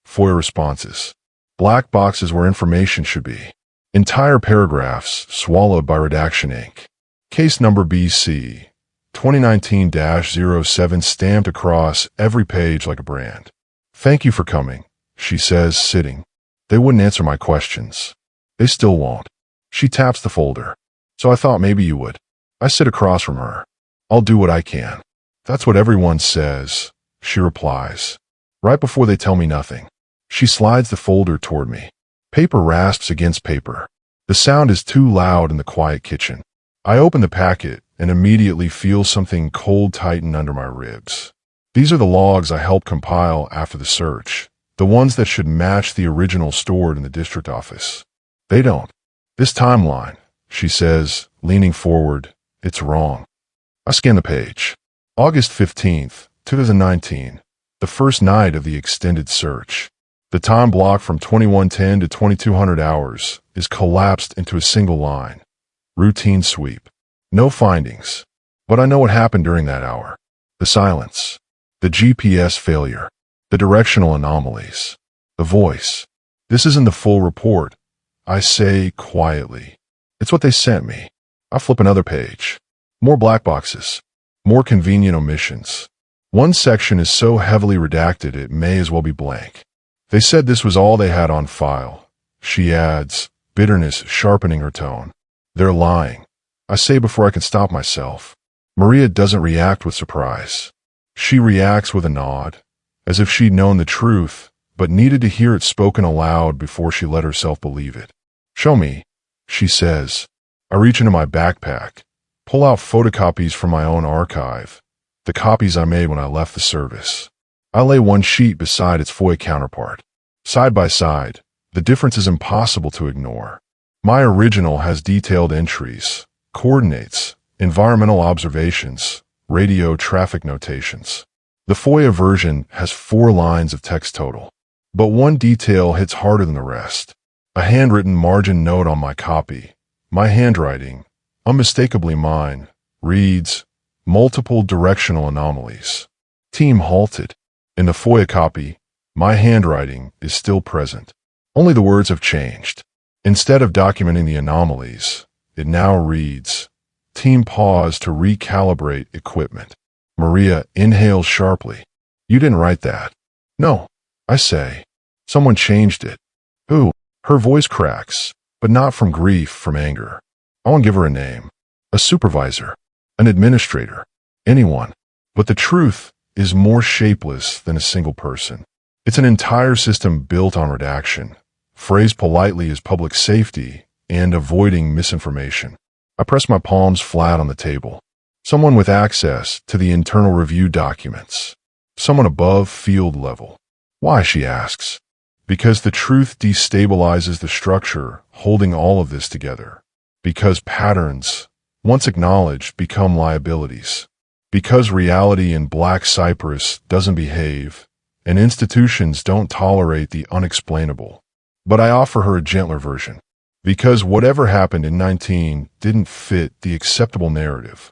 A: FOIA responses. Black boxes where information should be. Entire paragraphs swallowed by redaction ink. Case number BC 2019-07 stamped across every page like a brand. Thank you for coming, she says, sitting. They wouldn't answer my questions. They still won't. She taps the folder. So I thought maybe you would. I sit across from her. I'll do what I can. That's what everyone says, she replies. Right before they tell me nothing. She slides the folder toward me. Paper rasps against paper. The sound is too loud in the quiet kitchen. I open the packet and immediately feel something cold tighten under my ribs. These are the logs I helped compile after the search, the ones that should match the original stored in the district office. They don't. This timeline, she says, leaning forward, it's wrong. I scan the page. August 15th, 2019, the first night of the extended search. The time block from 2110 to 2200 hours is collapsed into a single line. Routine sweep. No findings. But I know what happened during that hour. The silence. The GPS failure. The directional anomalies. The voice. This isn't the full report, I say quietly. It's what they sent me. I flip another page. More black boxes. More convenient omissions. One section is so heavily redacted it may as well be blank. They said this was all they had on file. She adds, bitterness sharpening her tone. They're lying. I say before I can stop myself. Maria doesn't react with surprise. She reacts with a nod, as if she'd known the truth, but needed to hear it spoken aloud before she let herself believe it. Show me, she says. I reach into my backpack, pull out photocopies from my own archive, the copies I made when I left the service. I lay one sheet beside its FOIA counterpart. Side by side, the difference is impossible to ignore. My original has detailed entries, coordinates, environmental observations, radio traffic notations. The FOIA version has 4 lines of text total. But one detail hits harder than the rest. A handwritten margin note on my copy. My handwriting, unmistakably mine, reads, multiple directional anomalies. Team halted. In the FOIA copy, my handwriting is still present. Only the words have changed. Instead of documenting the anomalies, it now reads, team paused to recalibrate equipment. Maria inhales sharply. You didn't write that. No, I say. Someone changed it. Who? Her voice cracks, but not from grief, from anger. I won't give her a name. A supervisor. An administrator. Anyone. But the truth is more shapeless than a single person. It's an entire system built on redaction, phrased politely as public safety and avoiding misinformation. I press my palms flat on the table. Someone with access to the internal review documents. Someone above field level. Why, she asks. Because the truth destabilizes the structure holding all of this together. Because patterns, once acknowledged, become liabilities. Because reality in Black Cypress doesn't behave, and institutions don't tolerate the unexplainable. But I offer her a gentler version. Because whatever happened in 19 didn't fit the acceptable narrative.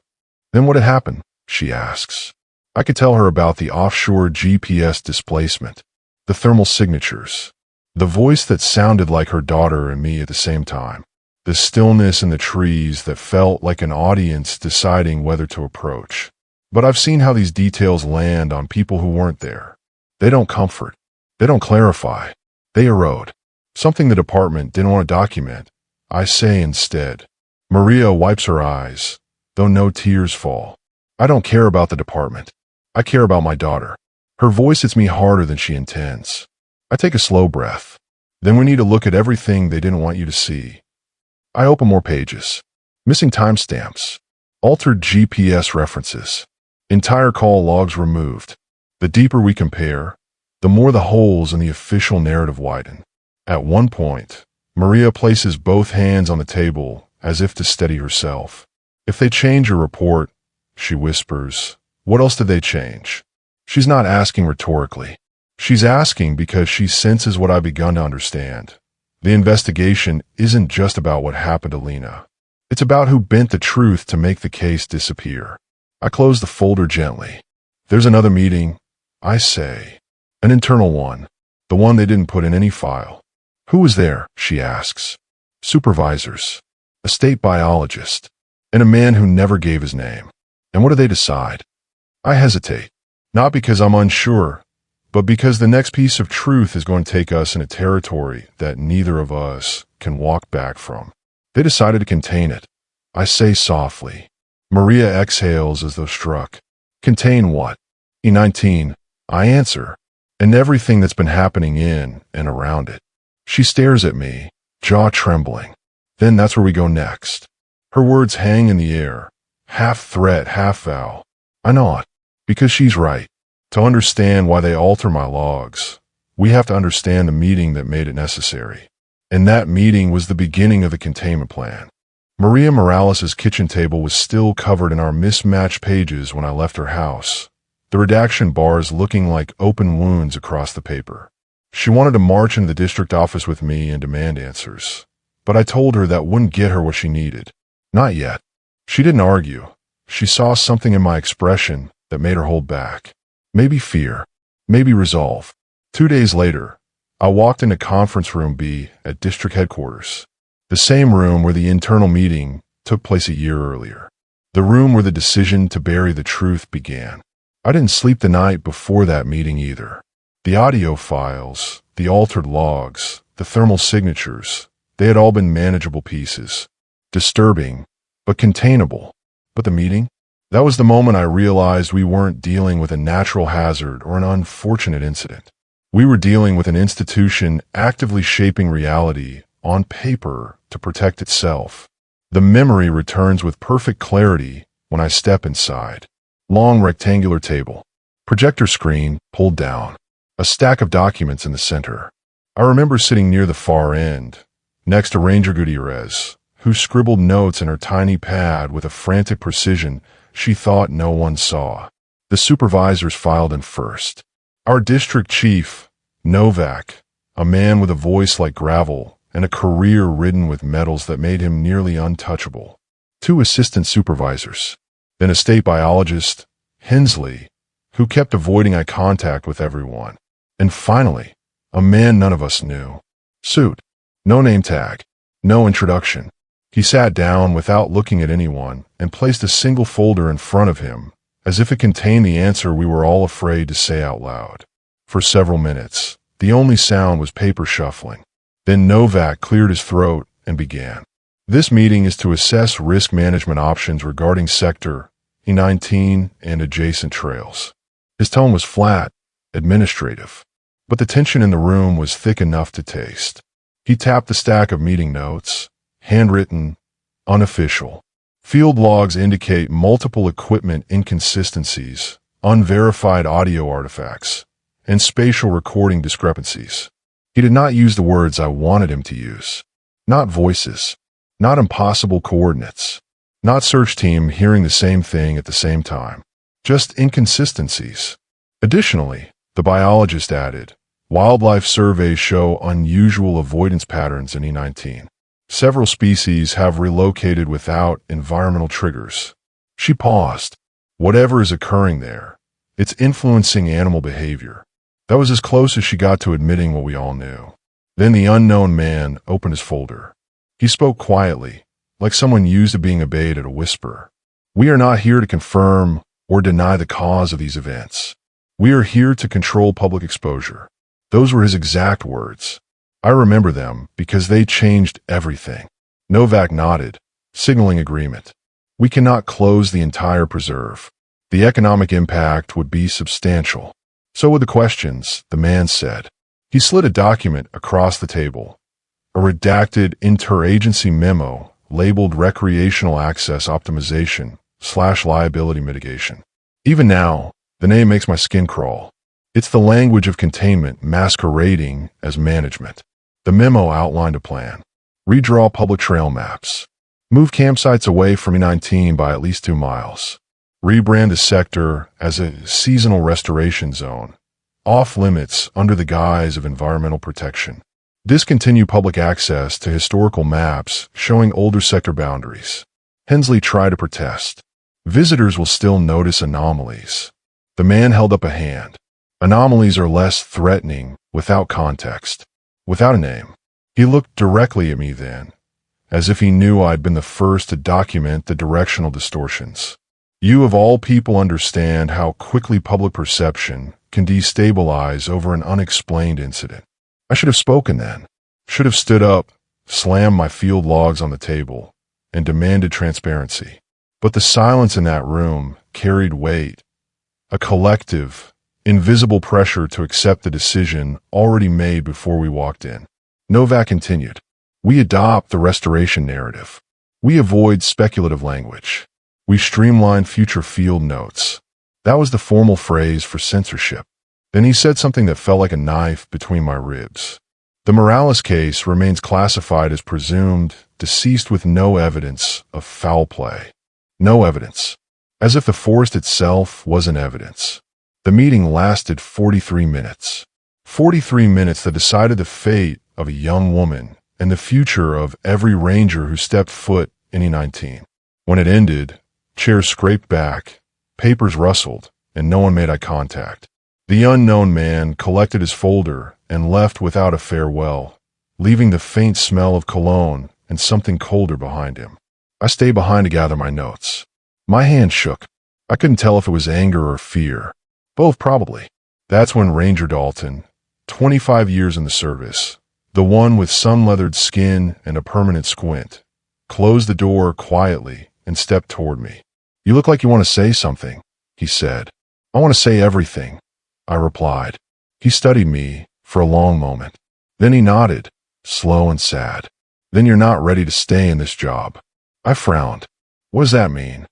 A: Then what had happened? She asks. I could tell her about the offshore GPS displacement, the thermal signatures, the voice that sounded like her daughter and me at the same time, the stillness in the trees that felt like an audience deciding whether to approach. But I've seen how these details land on people who weren't there. They don't comfort. They don't clarify. They erode. Something the department didn't want to document, I say instead. Maria wipes her eyes, though no tears fall. I don't care about the department. I care about my daughter. Her voice hits me harder than she intends. I take a slow breath. Then we need to look at everything they didn't want you to see. I open more pages. Missing timestamps. Altered GPS references. Entire call logs removed. The deeper we compare, the more the holes in the official narrative widen. At one point, Maria places both hands on the table as if to steady herself. If they change your report, she whispers, what else did they change? She's not asking rhetorically. She's asking because she senses what I've begun to understand. The investigation isn't just about what happened to Lena. It's about who bent the truth to make the case disappear. I close the folder gently. There's another meeting, I say. An internal one. The one they didn't put in any file. Who was there? She asks. Supervisors. A state biologist. And a man who never gave his name. And what do they decide? I hesitate. Not because I'm unsure, but because the next piece of truth is going to take us in a territory that neither of us can walk back from. They decided to contain it. I say softly. Maria exhales as though struck. Contain what? E19, I answer, and everything that's been happening in and around it. She stares at me, jaw trembling. Then that's where we go next. Her words hang in the air, half threat, half vow. I nod, because she's right. To understand why they alter my logs, we have to understand the meeting that made it necessary. And that meeting was the beginning of the containment plan. Maria Morales' kitchen table was still covered in our mismatched pages when I left her house, the redaction bars looking like open wounds across the paper. She wanted to march into the district office with me and demand answers, but I told her that wouldn't get her what she needed. Not yet. She didn't argue. She saw something in my expression that made her hold back. Maybe fear, maybe resolve. 2 days later, I walked into conference room B at district headquarters. The same room where the internal meeting took place a year earlier. The room where the decision to bury the truth began. I didn't sleep the night before that meeting either. The audio files, the altered logs, the thermal signatures, they had all been manageable pieces. Disturbing, but containable. But the meeting? That was the moment I realized we weren't dealing with a natural hazard or an unfortunate incident. We were dealing with an institution actively shaping reality on paper to protect itself. The memory returns with perfect clarity when I step inside. Long rectangular table. Projector screen pulled down. A stack of documents in the center. I remember sitting near the far end, next to Ranger Gutierrez, who scribbled notes in her tiny pad with a frantic precision she thought no one saw. The supervisors filed in first. Our district chief, Novak, a man with a voice like gravel and a career ridden with medals that made him nearly untouchable. 2 assistant supervisors. Then a state biologist, Hensley, who kept avoiding eye contact with everyone. And finally, a man none of us knew. Suit. No name tag. No introduction. He sat down without looking at anyone and placed a single folder in front of him, as if it contained the answer we were all afraid to say out loud. For several minutes, the only sound was paper shuffling. Then Novak cleared his throat and began. This meeting is to assess risk management options regarding Sector E19 and adjacent trails. His tone was flat, administrative. but the tension in the room was thick enough to taste. He tapped the stack of meeting notes, handwritten, unofficial. Field logs indicate multiple equipment inconsistencies, unverified audio artifacts, and spatial recording discrepancies. He did not use the words I wanted him to use. Not voices. Not impossible coordinates. Not search team hearing the same thing at the same time. Just inconsistencies. Additionally, the biologist added, wildlife surveys show unusual avoidance patterns in E19. Several species have relocated without environmental triggers. She paused. Whatever is occurring there, it's influencing animal behavior. That was as close as she got to admitting what we all knew. Then the unknown man opened his folder. He spoke quietly, like someone used to being obeyed at a whisper. We are not here to confirm or deny the cause of these events. We are here to control public exposure. Those were his exact words. I remember them because they changed everything. Novak nodded, signaling agreement. We cannot close the entire preserve. The economic impact would be substantial. So would the questions, the man said. He slid a document across the table. A redacted interagency memo labeled Recreational Access Optimization / Liability Mitigation. Even now, the name makes my skin crawl. It's the language of containment masquerading as management. The memo outlined a plan. Redraw public trail maps. Move campsites away from E19 by at least 2 miles. Rebrand the sector as a seasonal restoration zone. Off limits under the guise of environmental protection. Discontinue public access to historical maps showing older sector boundaries. Hensley tried to protest. Visitors will still notice anomalies. The man held up a hand. Anomalies are less threatening without context. Without a name. He looked directly at me then, as if he knew I'd been the first to document the directional distortions. You of all people understand how quickly public perception can destabilize over an unexplained incident. I should have spoken then. Should have stood up, slammed my field logs on the table, and demanded transparency. But the silence in that room carried weight. A collective, invisible pressure to accept the decision already made before we walked in. Novak continued. We adopt the restoration narrative. We avoid speculative language. We streamline future field notes. That was the formal phrase for censorship. Then he said something that felt like a knife between my ribs. The Morales case remains classified as presumed deceased with no evidence of foul play. No evidence. As if the forest itself wasn't evidence. The meeting lasted 43 minutes. 43 minutes that decided the fate of a young woman and the future of every ranger who stepped foot in E19. When it ended, chairs scraped back, papers rustled, and no one made eye contact. The unknown man collected his folder and left without a farewell, leaving the faint smell of cologne and something colder behind him. I stayed behind to gather my notes. My hand shook. I couldn't tell if it was anger or fear. Both probably. That's when Ranger Dalton, 25 years in the service, the one with sun-leathered skin and a permanent squint, closed the door quietly and stepped toward me. You look like you want to say something, he said. I want to say everything, I replied. He studied me for a long moment. Then he nodded, slow and sad. Then you're not ready to stay in this job. I frowned. What does that mean?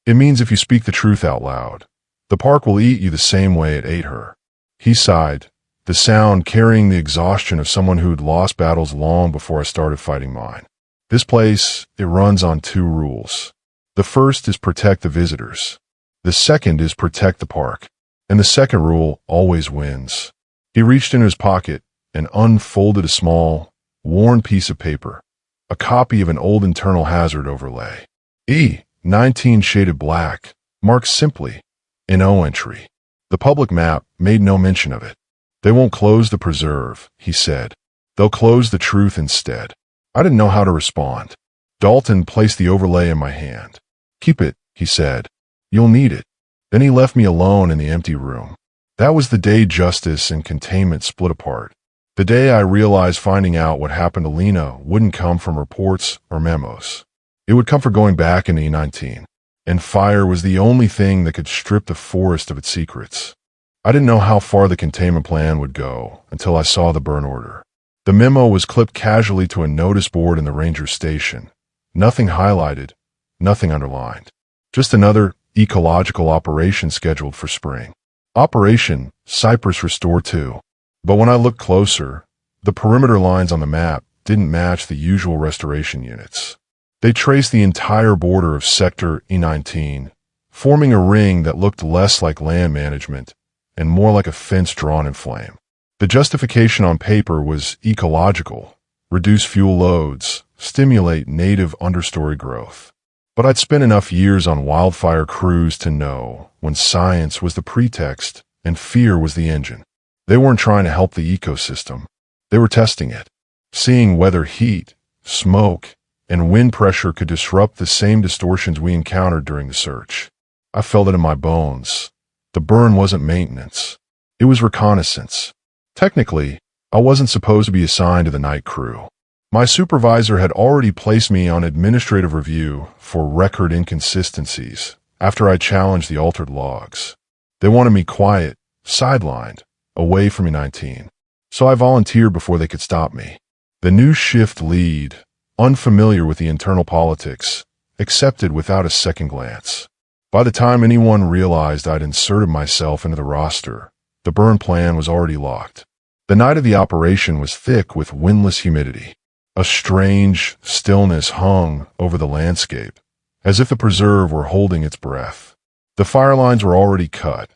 A: It means if you speak the truth out loud, the park will eat you the same way it ate her. He sighed, the sound carrying the exhaustion of someone who'd lost battles long before I started fighting mine. This place, it runs on 2 rules. The first is protect the visitors. The second is protect the park. And the second rule always wins. He reached into his pocket and unfolded a small, worn piece of paper, a copy of an old internal hazard overlay. E19 shaded black, marked simply, an O entry. The public map made no mention of it. They won't close the preserve, he said. They'll close the truth instead. I didn't know how to respond. Dalton placed the overlay in my hand. Keep it, he said. You'll need it. Then he left me alone in the empty room. That was the day justice and containment split apart. The day I realized finding out what happened to Lena wouldn't come from reports or memos. It would come from going back into E19. And fire was the only thing that could strip the forest of its secrets. I didn't know how far the containment plan would go until I saw the burn order. The memo was clipped casually to a notice board in the ranger station. Nothing highlighted, nothing underlined. Just another ecological operation scheduled for spring. Operation Cypress Restore 2. But when I looked closer, the perimeter lines on the map didn't match the usual restoration units. They traced the entire border of Sector E19, forming a ring that looked less like land management and more like a fence drawn in flame. The justification on paper was ecological, reduce fuel loads, stimulate native understory growth. But I'd spent enough years on wildfire crews to know when science was the pretext and fear was the engine. They weren't trying to help the ecosystem. They were testing it, seeing whether heat, smoke, and wind pressure could disrupt the same distortions we encountered during the search. I felt it in my bones. The burn wasn't maintenance. It was reconnaissance. Technically, I wasn't supposed to be assigned to the night crew. My supervisor had already placed me on administrative review for record inconsistencies after I challenged the altered logs. They wanted me quiet, sidelined, away from E19. So I volunteered before they could stop me. The new shift lead, unfamiliar with the internal politics, accepted without a second glance. By the time anyone realized I'd inserted myself into the roster, the burn plan was already locked. The night of the operation was thick with windless humidity. A strange stillness hung over the landscape, as if the preserve were holding its breath. The fire lines were already cut,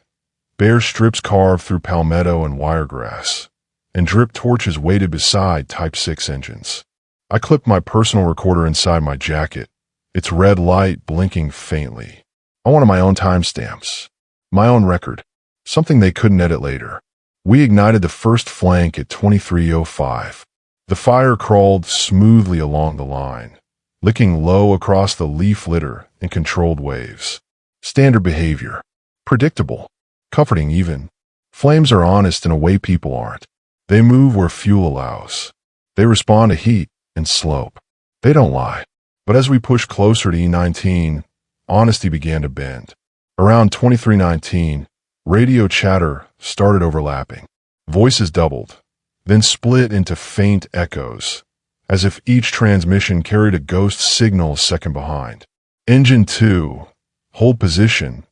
A: bare strips carved through palmetto and wiregrass, and drip torches waited beside Type 6 engines. I clipped my personal recorder inside my jacket, its red light blinking faintly. I wanted my own timestamps, my own record, something they couldn't edit later. We ignited the first flank at 23:05. The fire crawled smoothly along the line, licking low across the leaf litter in controlled waves. Standard behavior. Predictable. Comforting even. Flames are honest in a way people aren't. They move where fuel allows. They respond to heat and slope. They don't lie. But as we pushed closer to E19, honesty began to bend. Around 23:19, radio chatter started overlapping. Voices doubled, then split into faint echoes, as if each transmission carried a ghost signal a second behind. Engine 2, hold position,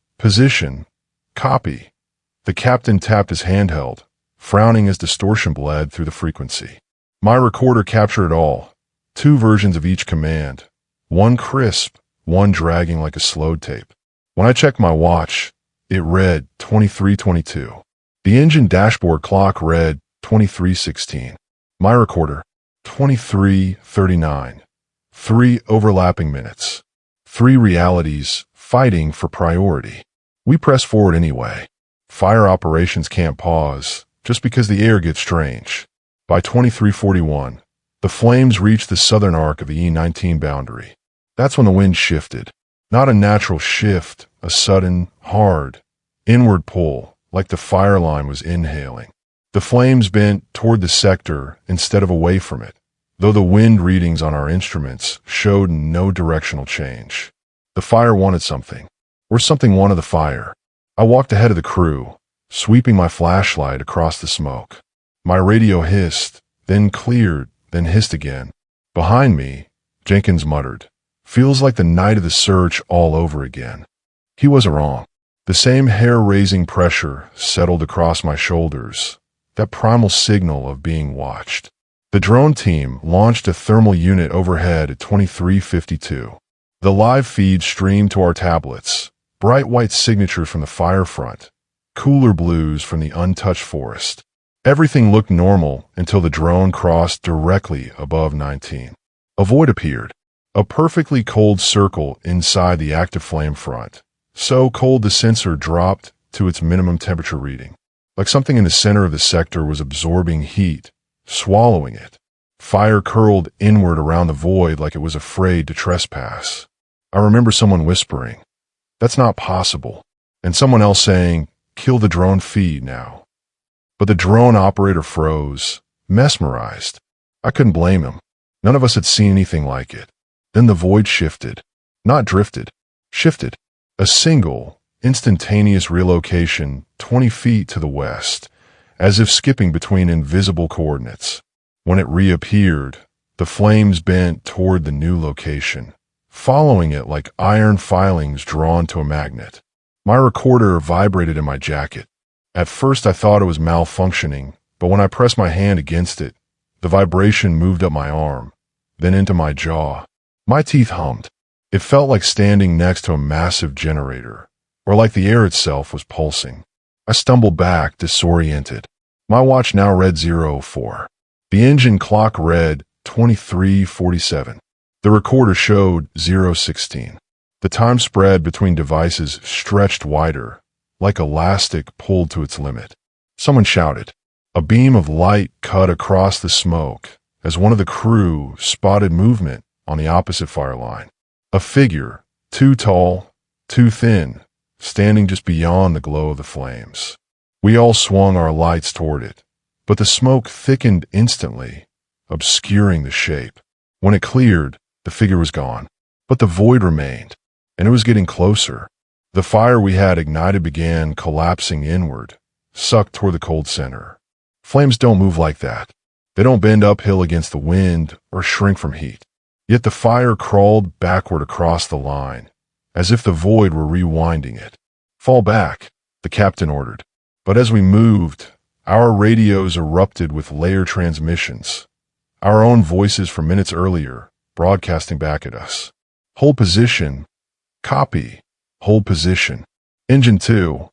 A: copy. The captain tapped his handheld, frowning as distortion bled through the frequency. My recorder captured it all, 2 versions of each command, one crisp, one dragging like a slowed tape. When I checked my watch, it read 23:22. The engine dashboard clock read 23:16. My recorder, 23:39. 3 overlapping minutes. 3 realities fighting for priority. We press forward anyway. Fire operations can't pause just because the air gets strange. By 23:41, the flames reached the southern arc of the E19 boundary. That's when the wind shifted. Not a natural shift, a sudden, hard, inward pull, like the fire line was inhaling. The flames bent toward the sector instead of away from it, though the wind readings on our instruments showed no directional change. The fire wanted something, or something wanted the fire. I walked ahead of the crew, sweeping my flashlight across the smoke. My radio hissed, then cleared, then hissed again. Behind me, Jenkins muttered, "Feels like the night of the search all over again." He wasn't wrong. The same hair-raising pressure settled across my shoulders, that primal signal of being watched. The drone team launched a thermal unit overhead at 23:52. The live feed streamed to our tablets, bright white signatures from the fire front, cooler blues from the untouched forest. Everything looked normal until the drone crossed directly above 19. A void appeared, a perfectly cold circle inside the active flame front, so cold the sensor dropped to its minimum temperature reading. Like something in the center of the sector was absorbing heat, swallowing it. Fire curled inward around the void like it was afraid to trespass. I remember someone whispering, "That's not possible," and someone else saying, "Kill the drone feed now." But the drone operator froze, mesmerized. I couldn't blame him. None of us had seen anything like it. Then the void shifted. Not drifted. Shifted. A single, instantaneous relocation 20 feet to the west, as if skipping between invisible coordinates. When it reappeared, the flames bent toward the new location, following it like iron filings drawn to a magnet. My recorder vibrated in my jacket. At first I thought it was malfunctioning, but when I pressed my hand against it, the vibration moved up my arm, then into my jaw. My teeth hummed. It felt like standing next to a massive generator, or like the air itself was pulsing. I stumbled back, disoriented. My watch now read 04. The engine clock read 23:47. The recorder showed 0:16. The time spread between devices stretched wider, like elastic pulled to its limit. Someone shouted. A beam of light cut across the smoke as one of the crew spotted movement on the opposite fire line. A figure, too tall, too thin, standing just beyond the glow of the flames. We all swung our lights toward it, but the smoke thickened instantly, obscuring the shape. When it cleared, the figure was gone, but the void remained, and it was getting closer. The fire we had ignited began collapsing inward, sucked toward the cold center. Flames don't move like that. They don't bend uphill against the wind or shrink from heat. Yet the fire crawled backward across the line, as if the void were rewinding it. Fall back, the captain ordered. But as we moved, our radios erupted with layer transmissions, our own voices from minutes earlier broadcasting back at us. Hold position. Copy. Hold position. Engine 2.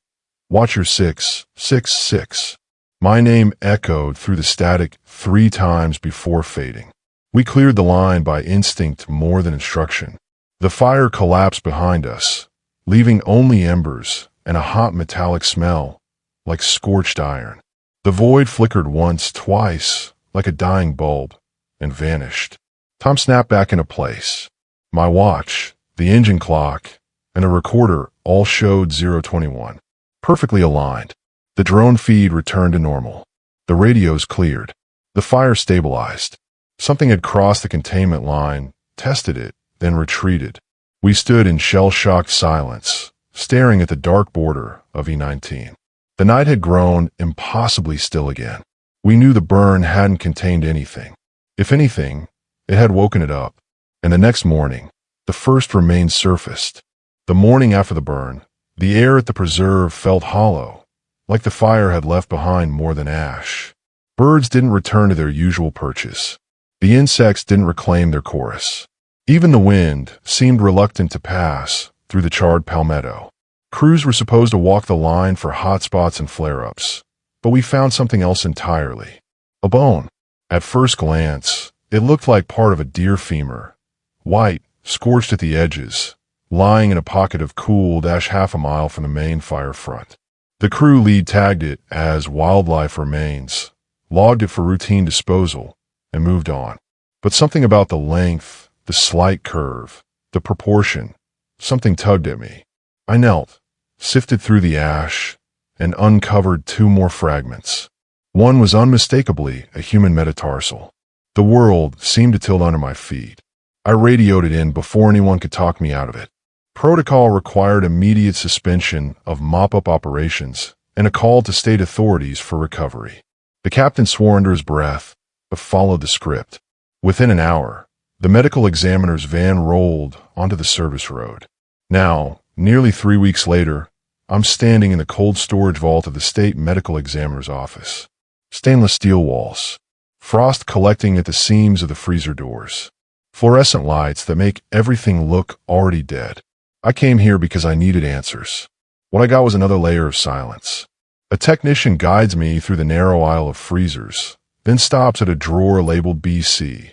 A: Watch your 666. My name echoed through the static 3 times before fading. We cleared the line by instinct more than instruction. The fire collapsed behind us, leaving only embers and a hot metallic smell, like scorched iron. The void flickered once, twice, like a dying bulb, and vanished. Time snapped back into place. My watch, the engine clock, and the recorder all showed 021, perfectly aligned. The drone feed returned to normal. The radios cleared. The fire stabilized. Something had crossed the containment line, tested it, then retreated. We stood in shell-shocked silence, staring at the dark border of E-19. The night had grown impossibly still again. We knew the burn hadn't contained anything. If anything, it had woken it up. And the next morning, the first remains surfaced. The morning after the burn, the air at the preserve felt hollow, like the fire had left behind more than ash. Birds didn't return to their usual perches. The insects didn't reclaim their chorus. Even the wind seemed reluctant to pass through the charred palmetto. Crews were supposed to walk the line for hot spots and flare-ups, but we found something else entirely. A bone. At first glance, it looked like part of a deer femur, white, scorched at the edges, lying in a pocket of cool half a mile from the main fire front. The crew lead tagged it as wildlife remains, logged it for routine disposal, and moved on. But something about the length, the slight curve, the proportion, something tugged at me. I knelt, sifted through the ash, and uncovered 2 more fragments. One was unmistakably a human metatarsal. The world seemed to tilt under my feet. I radioed it in before anyone could talk me out of it. Protocol required immediate suspension of mop-up operations and a call to state authorities for recovery. The captain swore under his breath, but followed the script. Within an hour, the medical examiner's van rolled onto the service road. Now, nearly 3 weeks later, I'm standing in the cold storage vault of the state medical examiner's office. Stainless steel walls, frost collecting at the seams of the freezer doors, fluorescent lights that make everything look already dead. I came here because I needed answers. What I got was another layer of silence. A technician guides me through the narrow aisle of freezers, then stops at a drawer labeled BC,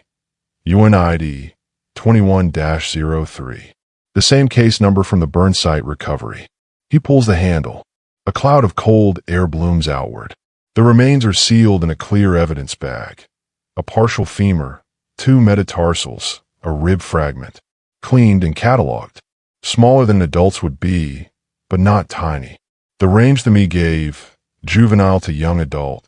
A: UNID 21-03, the same case number from the burn site recovery. He pulls the handle. A cloud of cold air blooms outward. The remains are sealed in a clear evidence bag. A partial femur, 2 metatarsals, a rib fragment, cleaned and cataloged. Smaller than adults would be, but not tiny. The range the me gave, juvenile to young adult,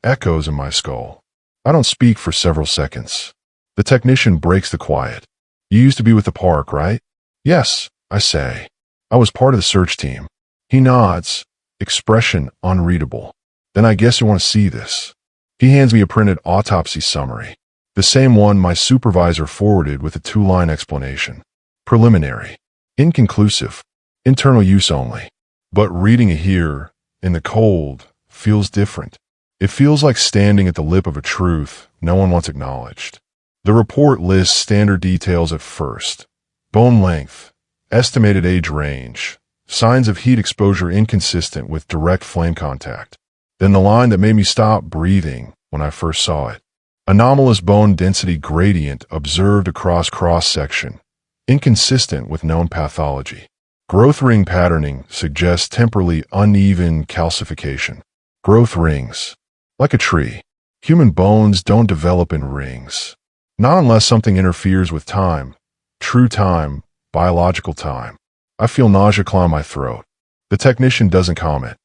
A: echoes in my skull. I don't speak for several seconds. The technician breaks the quiet. You used to be with the park, right? Yes, I say. I was part of the search team. He nods, expression unreadable. Then I guess you want to see this. He hands me a printed autopsy summary, the same one my supervisor forwarded with a 2-line explanation. Preliminary. Inconclusive. Internal use only. But reading it here, in the cold, feels different. It feels like standing at the lip of a truth no one wants acknowledged. The report lists standard details at first. Bone length, estimated age range, signs of heat exposure inconsistent with direct flame contact. Then the line that made me stop breathing when I first saw it. Anomalous bone density gradient observed across cross-section, inconsistent with known pathology. Growth ring patterning suggests temporally uneven calcification. Growth rings. Like a tree. Human bones don't develop in rings. Not unless something interferes with time. True time, biological time. I feel nausea climb my throat. The technician doesn't comment.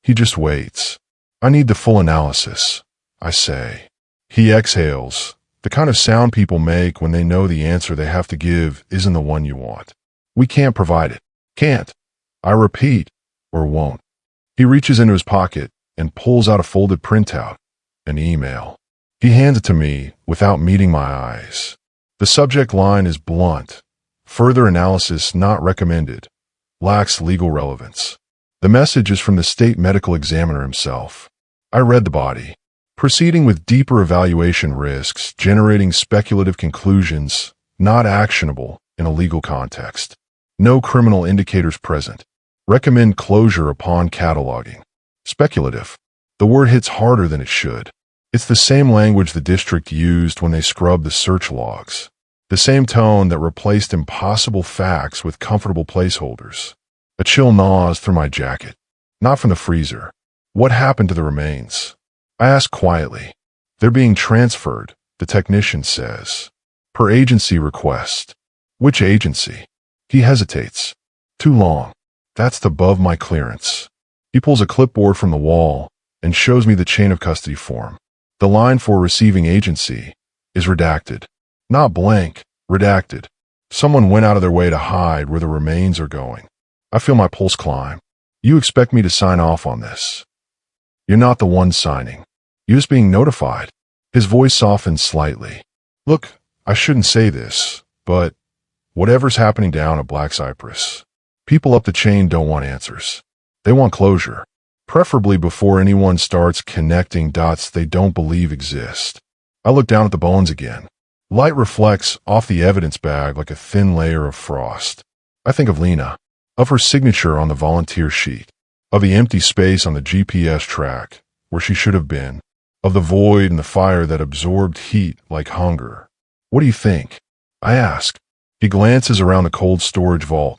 A: He just waits. I need the full analysis, I say. He exhales, the kind of sound people make when they know the answer they have to give isn't the one you want. We can't provide it. Can't. I repeat, or won't. He reaches into his pocket and pulls out a folded printout, an email. He hands it to me without meeting my eyes. The subject line is blunt. Further analysis not recommended. Lacks legal relevance. The message is from the state medical examiner himself. I read the body. Proceeding with deeper evaluation risks, generating speculative conclusions, not actionable in a legal context. No criminal indicators present. Recommend closure upon cataloging. Speculative. The word hits harder than it should. It's the same language the district used when they scrubbed the search logs. The same tone that replaced impossible facts with comfortable placeholders. A chill gnaws through my jacket. Not from the freezer. What happened to the remains? I ask quietly. They're being transferred, the technician says. Per agency request. Which agency? He hesitates. Too long. That's above my clearance. He pulls a clipboard from the wall and shows me the chain of custody form. The line for receiving agency is redacted. Not blank, redacted. Someone went out of their way to hide where the remains are going. I feel my pulse climb. You expect me to sign off on this? You're not the one signing. You're just being notified. His voice softens slightly. Look, I shouldn't say this, but whatever's happening down at Black Cypress, people up the chain don't want answers. They want closure, preferably before anyone starts connecting dots they don't believe exist. I look down at the bones again. Light reflects off the evidence bag like a thin layer of frost. I think of Lena, of her signature on the volunteer sheet, of the empty space on the GPS track where she should have been, of the void and the fire that absorbed heat like hunger. What do you think? I ask. He glances around the cold storage vault,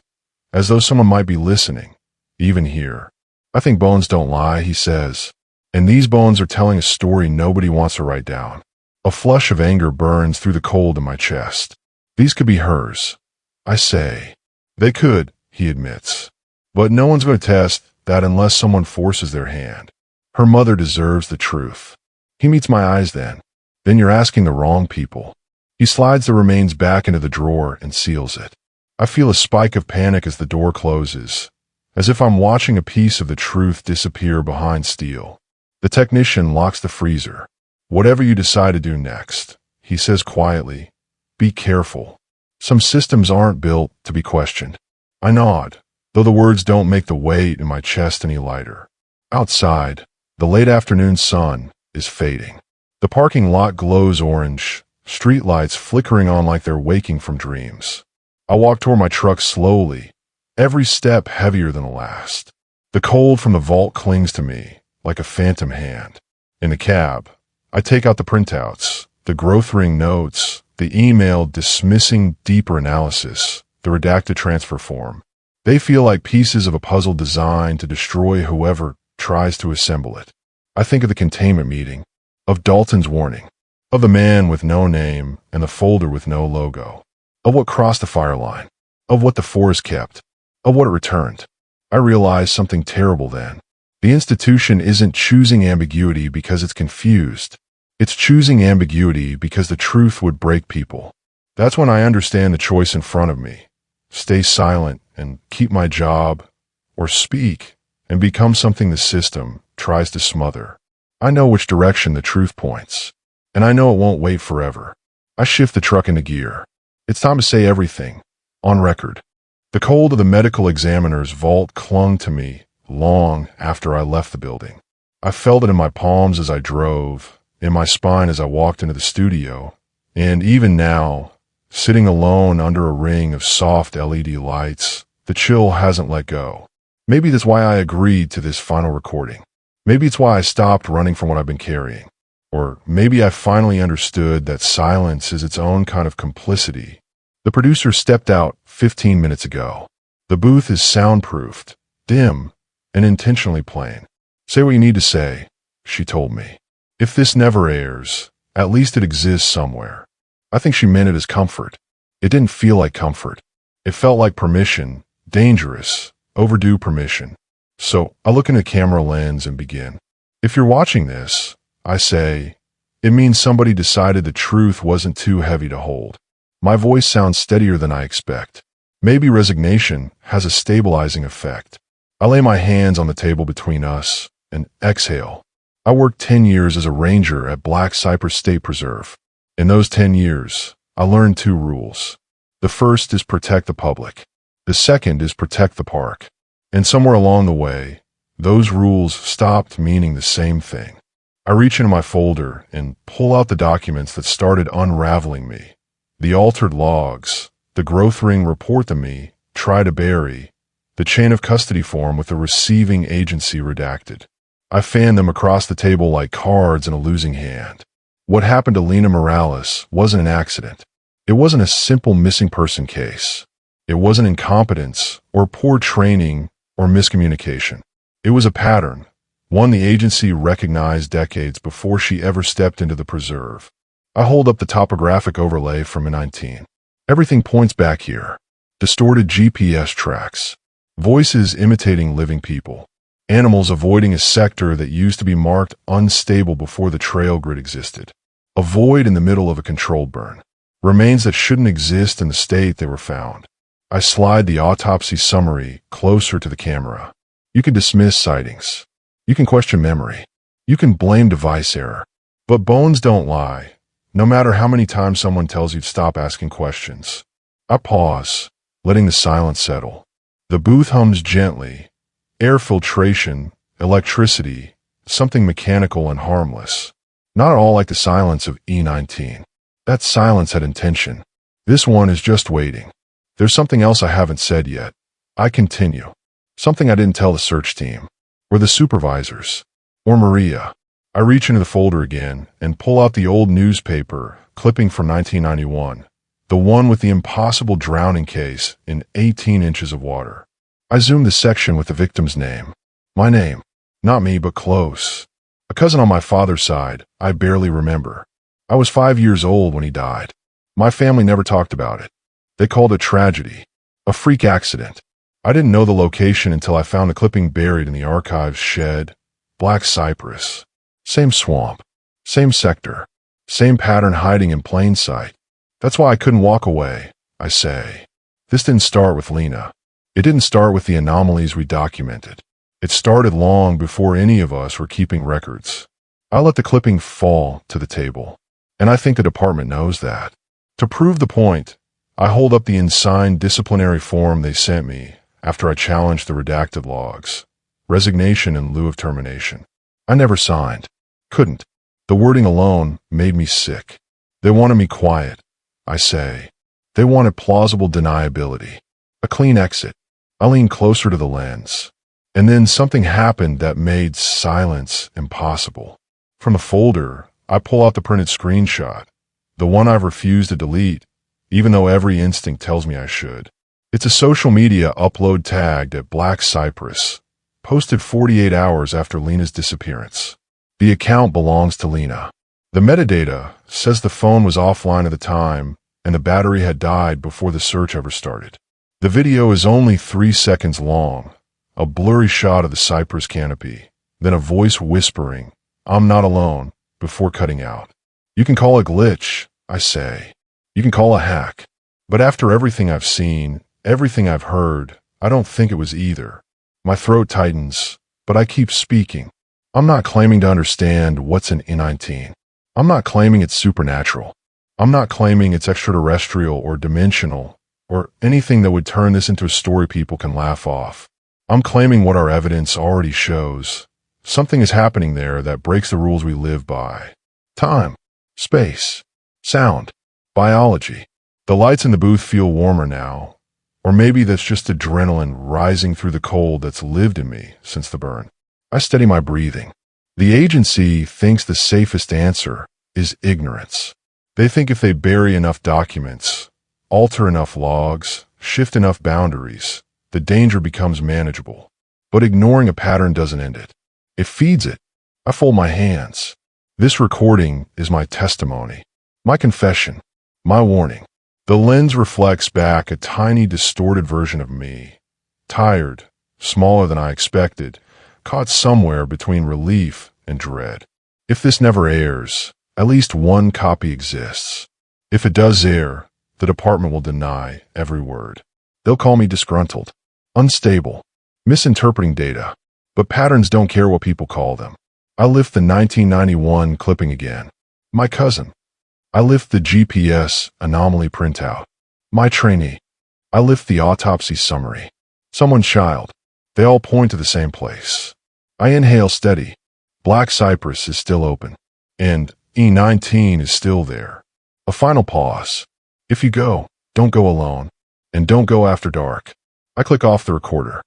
A: as though someone might be listening, even here. I think bones don't lie, he says. And these bones are telling a story nobody wants to write down. A flush of anger burns through the cold in my chest. These could be hers, I say. They could, he admits. But no one's going to test that unless someone forces their hand. Her mother deserves the truth. He meets my eyes then. Then you're asking the wrong people. He slides the remains back into the drawer and seals it. I feel a spike of panic as the door closes, as if I'm watching a piece of the truth disappear behind steel. The technician locks the freezer. Whatever you decide to do next, he says quietly, be careful. Some systems aren't built to be questioned. I nod, though the words don't make the weight in my chest any lighter. Outside, the late afternoon sun is fading. The parking lot glows orange, streetlights flickering on like they're waking from dreams. I walk toward my truck slowly, every step heavier than the last. The cold from the vault clings to me like a phantom hand. In the cab, I take out the printouts, the growth ring notes, the email dismissing deeper analysis, the redacted transfer form. They feel like pieces of a puzzle designed to destroy whoever tries to assemble it. I think of the containment meeting, of Dalton's warning, of the man with no name and the folder with no logo, of what crossed the fire line, of what the forest kept, of what it returned. I realized something terrible then. The institution isn't choosing ambiguity because it's confused. It's choosing ambiguity because the truth would break people. That's when I understand the choice in front of me. Stay silent and keep my job, or speak and become something the system tries to smother. I know which direction the truth points, and I know it won't wait forever. I shift the truck into gear. It's time to say everything, on record. The cold of the medical examiner's vault clung to me long after I left the building. I felt it in my palms as I drove, in my spine as I walked into the studio, and even now, sitting alone under a ring of soft LED lights, the chill hasn't let go. Maybe that's why I agreed to this final recording. Maybe it's why I stopped running from what I've been carrying. Or maybe I finally understood that silence is its own kind of complicity. The producer stepped out 15 minutes ago. The booth is soundproofed, dim, and intentionally plain. Say what you need to say, she told me. If this never airs, at least it exists somewhere. I think she meant it as comfort. It didn't feel like comfort. It felt like permission, dangerous, overdue permission. So I look into the camera lens and begin. If you're watching this, I say, it means somebody decided the truth wasn't too heavy to hold. My voice sounds steadier than I expect. Maybe resignation has a stabilizing effect. I lay my hands on the table between us and exhale. I worked 10 years as a ranger at Cypress State Preserve. In those 10 years, I learned 2 rules. The first is protect the public. The second is protect the park. And somewhere along the way, those rules stopped meaning the same thing. I reach into my folder and pull out the documents that started unraveling me. The altered logs, the growth ring report to me, try to bury, the chain of custody form with the receiving agency redacted. I fanned them across the table like cards in a losing hand. What happened to Lena Morales wasn't an accident. It wasn't a simple missing person case. It wasn't incompetence or poor training or miscommunication. It was a pattern, one the agency recognized decades before she ever stepped into the preserve. I hold up the topographic overlay from A19. Everything points back here. Distorted GPS tracks. Voices imitating living people. Animals avoiding a sector that used to be marked unstable before the trail grid existed. A void in the middle of a controlled burn. Remains that shouldn't exist in the state they were found. I slide the autopsy summary closer to the camera. You can dismiss sightings. You can question memory. You can blame device error. But bones don't lie, no matter how many times someone tells you to stop asking questions. I pause, letting the silence settle. The booth hums gently. Air filtration, electricity, something mechanical and harmless. Not at all like the silence of E19. That silence had intention. This one is just waiting. There's something else I haven't said yet. I continue. Something I didn't tell the search team, or the supervisors, or Maria. I reach into the folder again and pull out the old newspaper clipping from 1991, the one with the impossible drowning case in 18 inches of water. I zoom the section with the victim's name. My name. Not me, but close. A cousin on my father's side, I barely remember. I was 5 years old when he died. My family never talked about it. They called it tragedy. A freak accident. I didn't know the location until I found the clipping buried in the archives shed. Black Cypress. Same swamp. Same sector. Same pattern hiding in plain sight. That's why I couldn't walk away, I say. This didn't start with Lena. It didn't start with the anomalies we documented. It started long before any of us were keeping records. I let the clipping fall to the table, and I think the department knows that. To prove the point, I hold up the unsigned disciplinary form they sent me after I challenged the redacted logs. Resignation in lieu of termination. I never signed. Couldn't. The wording alone made me sick. They wanted me quiet, I say. They wanted plausible deniability. A clean exit. I leaned closer to the lens. And then something happened that made silence impossible. From the folder, I pull out the printed screenshot, the one I've refused to delete, even though every instinct tells me I should. It's a social media upload tagged at Black Cypress, posted 48 hours after Lena's disappearance. The account belongs to Lena. The metadata says the phone was offline at the time and the battery had died before the search ever started. The video is only 3 seconds long, a blurry shot of the cypress canopy, then a voice whispering, "I'm not alone," before cutting out. You can call it a glitch, I say. You can call it a hack. But after everything I've seen, everything I've heard, I don't think it was either. My throat tightens, but I keep speaking. I'm not claiming to understand what's in E19. I'm not claiming it's supernatural. I'm not claiming it's extraterrestrial or dimensional or anything that would turn this into a story people can laugh off. I'm claiming what our evidence already shows. Something is happening there that breaks the rules we live by. Time, space, sound, biology. The lights in the booth feel warmer now. Or maybe that's just adrenaline rising through the cold that's lived in me since the burn. I steady my breathing. The agency thinks the safest answer is ignorance. They think if they bury enough documents, alter enough logs, shift enough boundaries, the danger becomes manageable. But ignoring a pattern doesn't end it. It feeds it. I fold my hands. This recording is my testimony, my confession, my warning. The lens reflects back a tiny, distorted version of me. Tired, smaller than I expected, caught somewhere between relief and dread. If this never airs, at least one copy exists. If it does air, the department will deny every word. They'll call me disgruntled, unstable, misinterpreting data. But patterns don't care what people call them. I lift the 1991 clipping again. My cousin. I lift the GPS anomaly printout. My trainee. I lift the autopsy summary. Someone's child. They all point to the same place. I inhale steady. Black Cypress is still open. And E19 is still there. A final pause. If you go, don't go alone. And don't go after dark. I click off the recorder.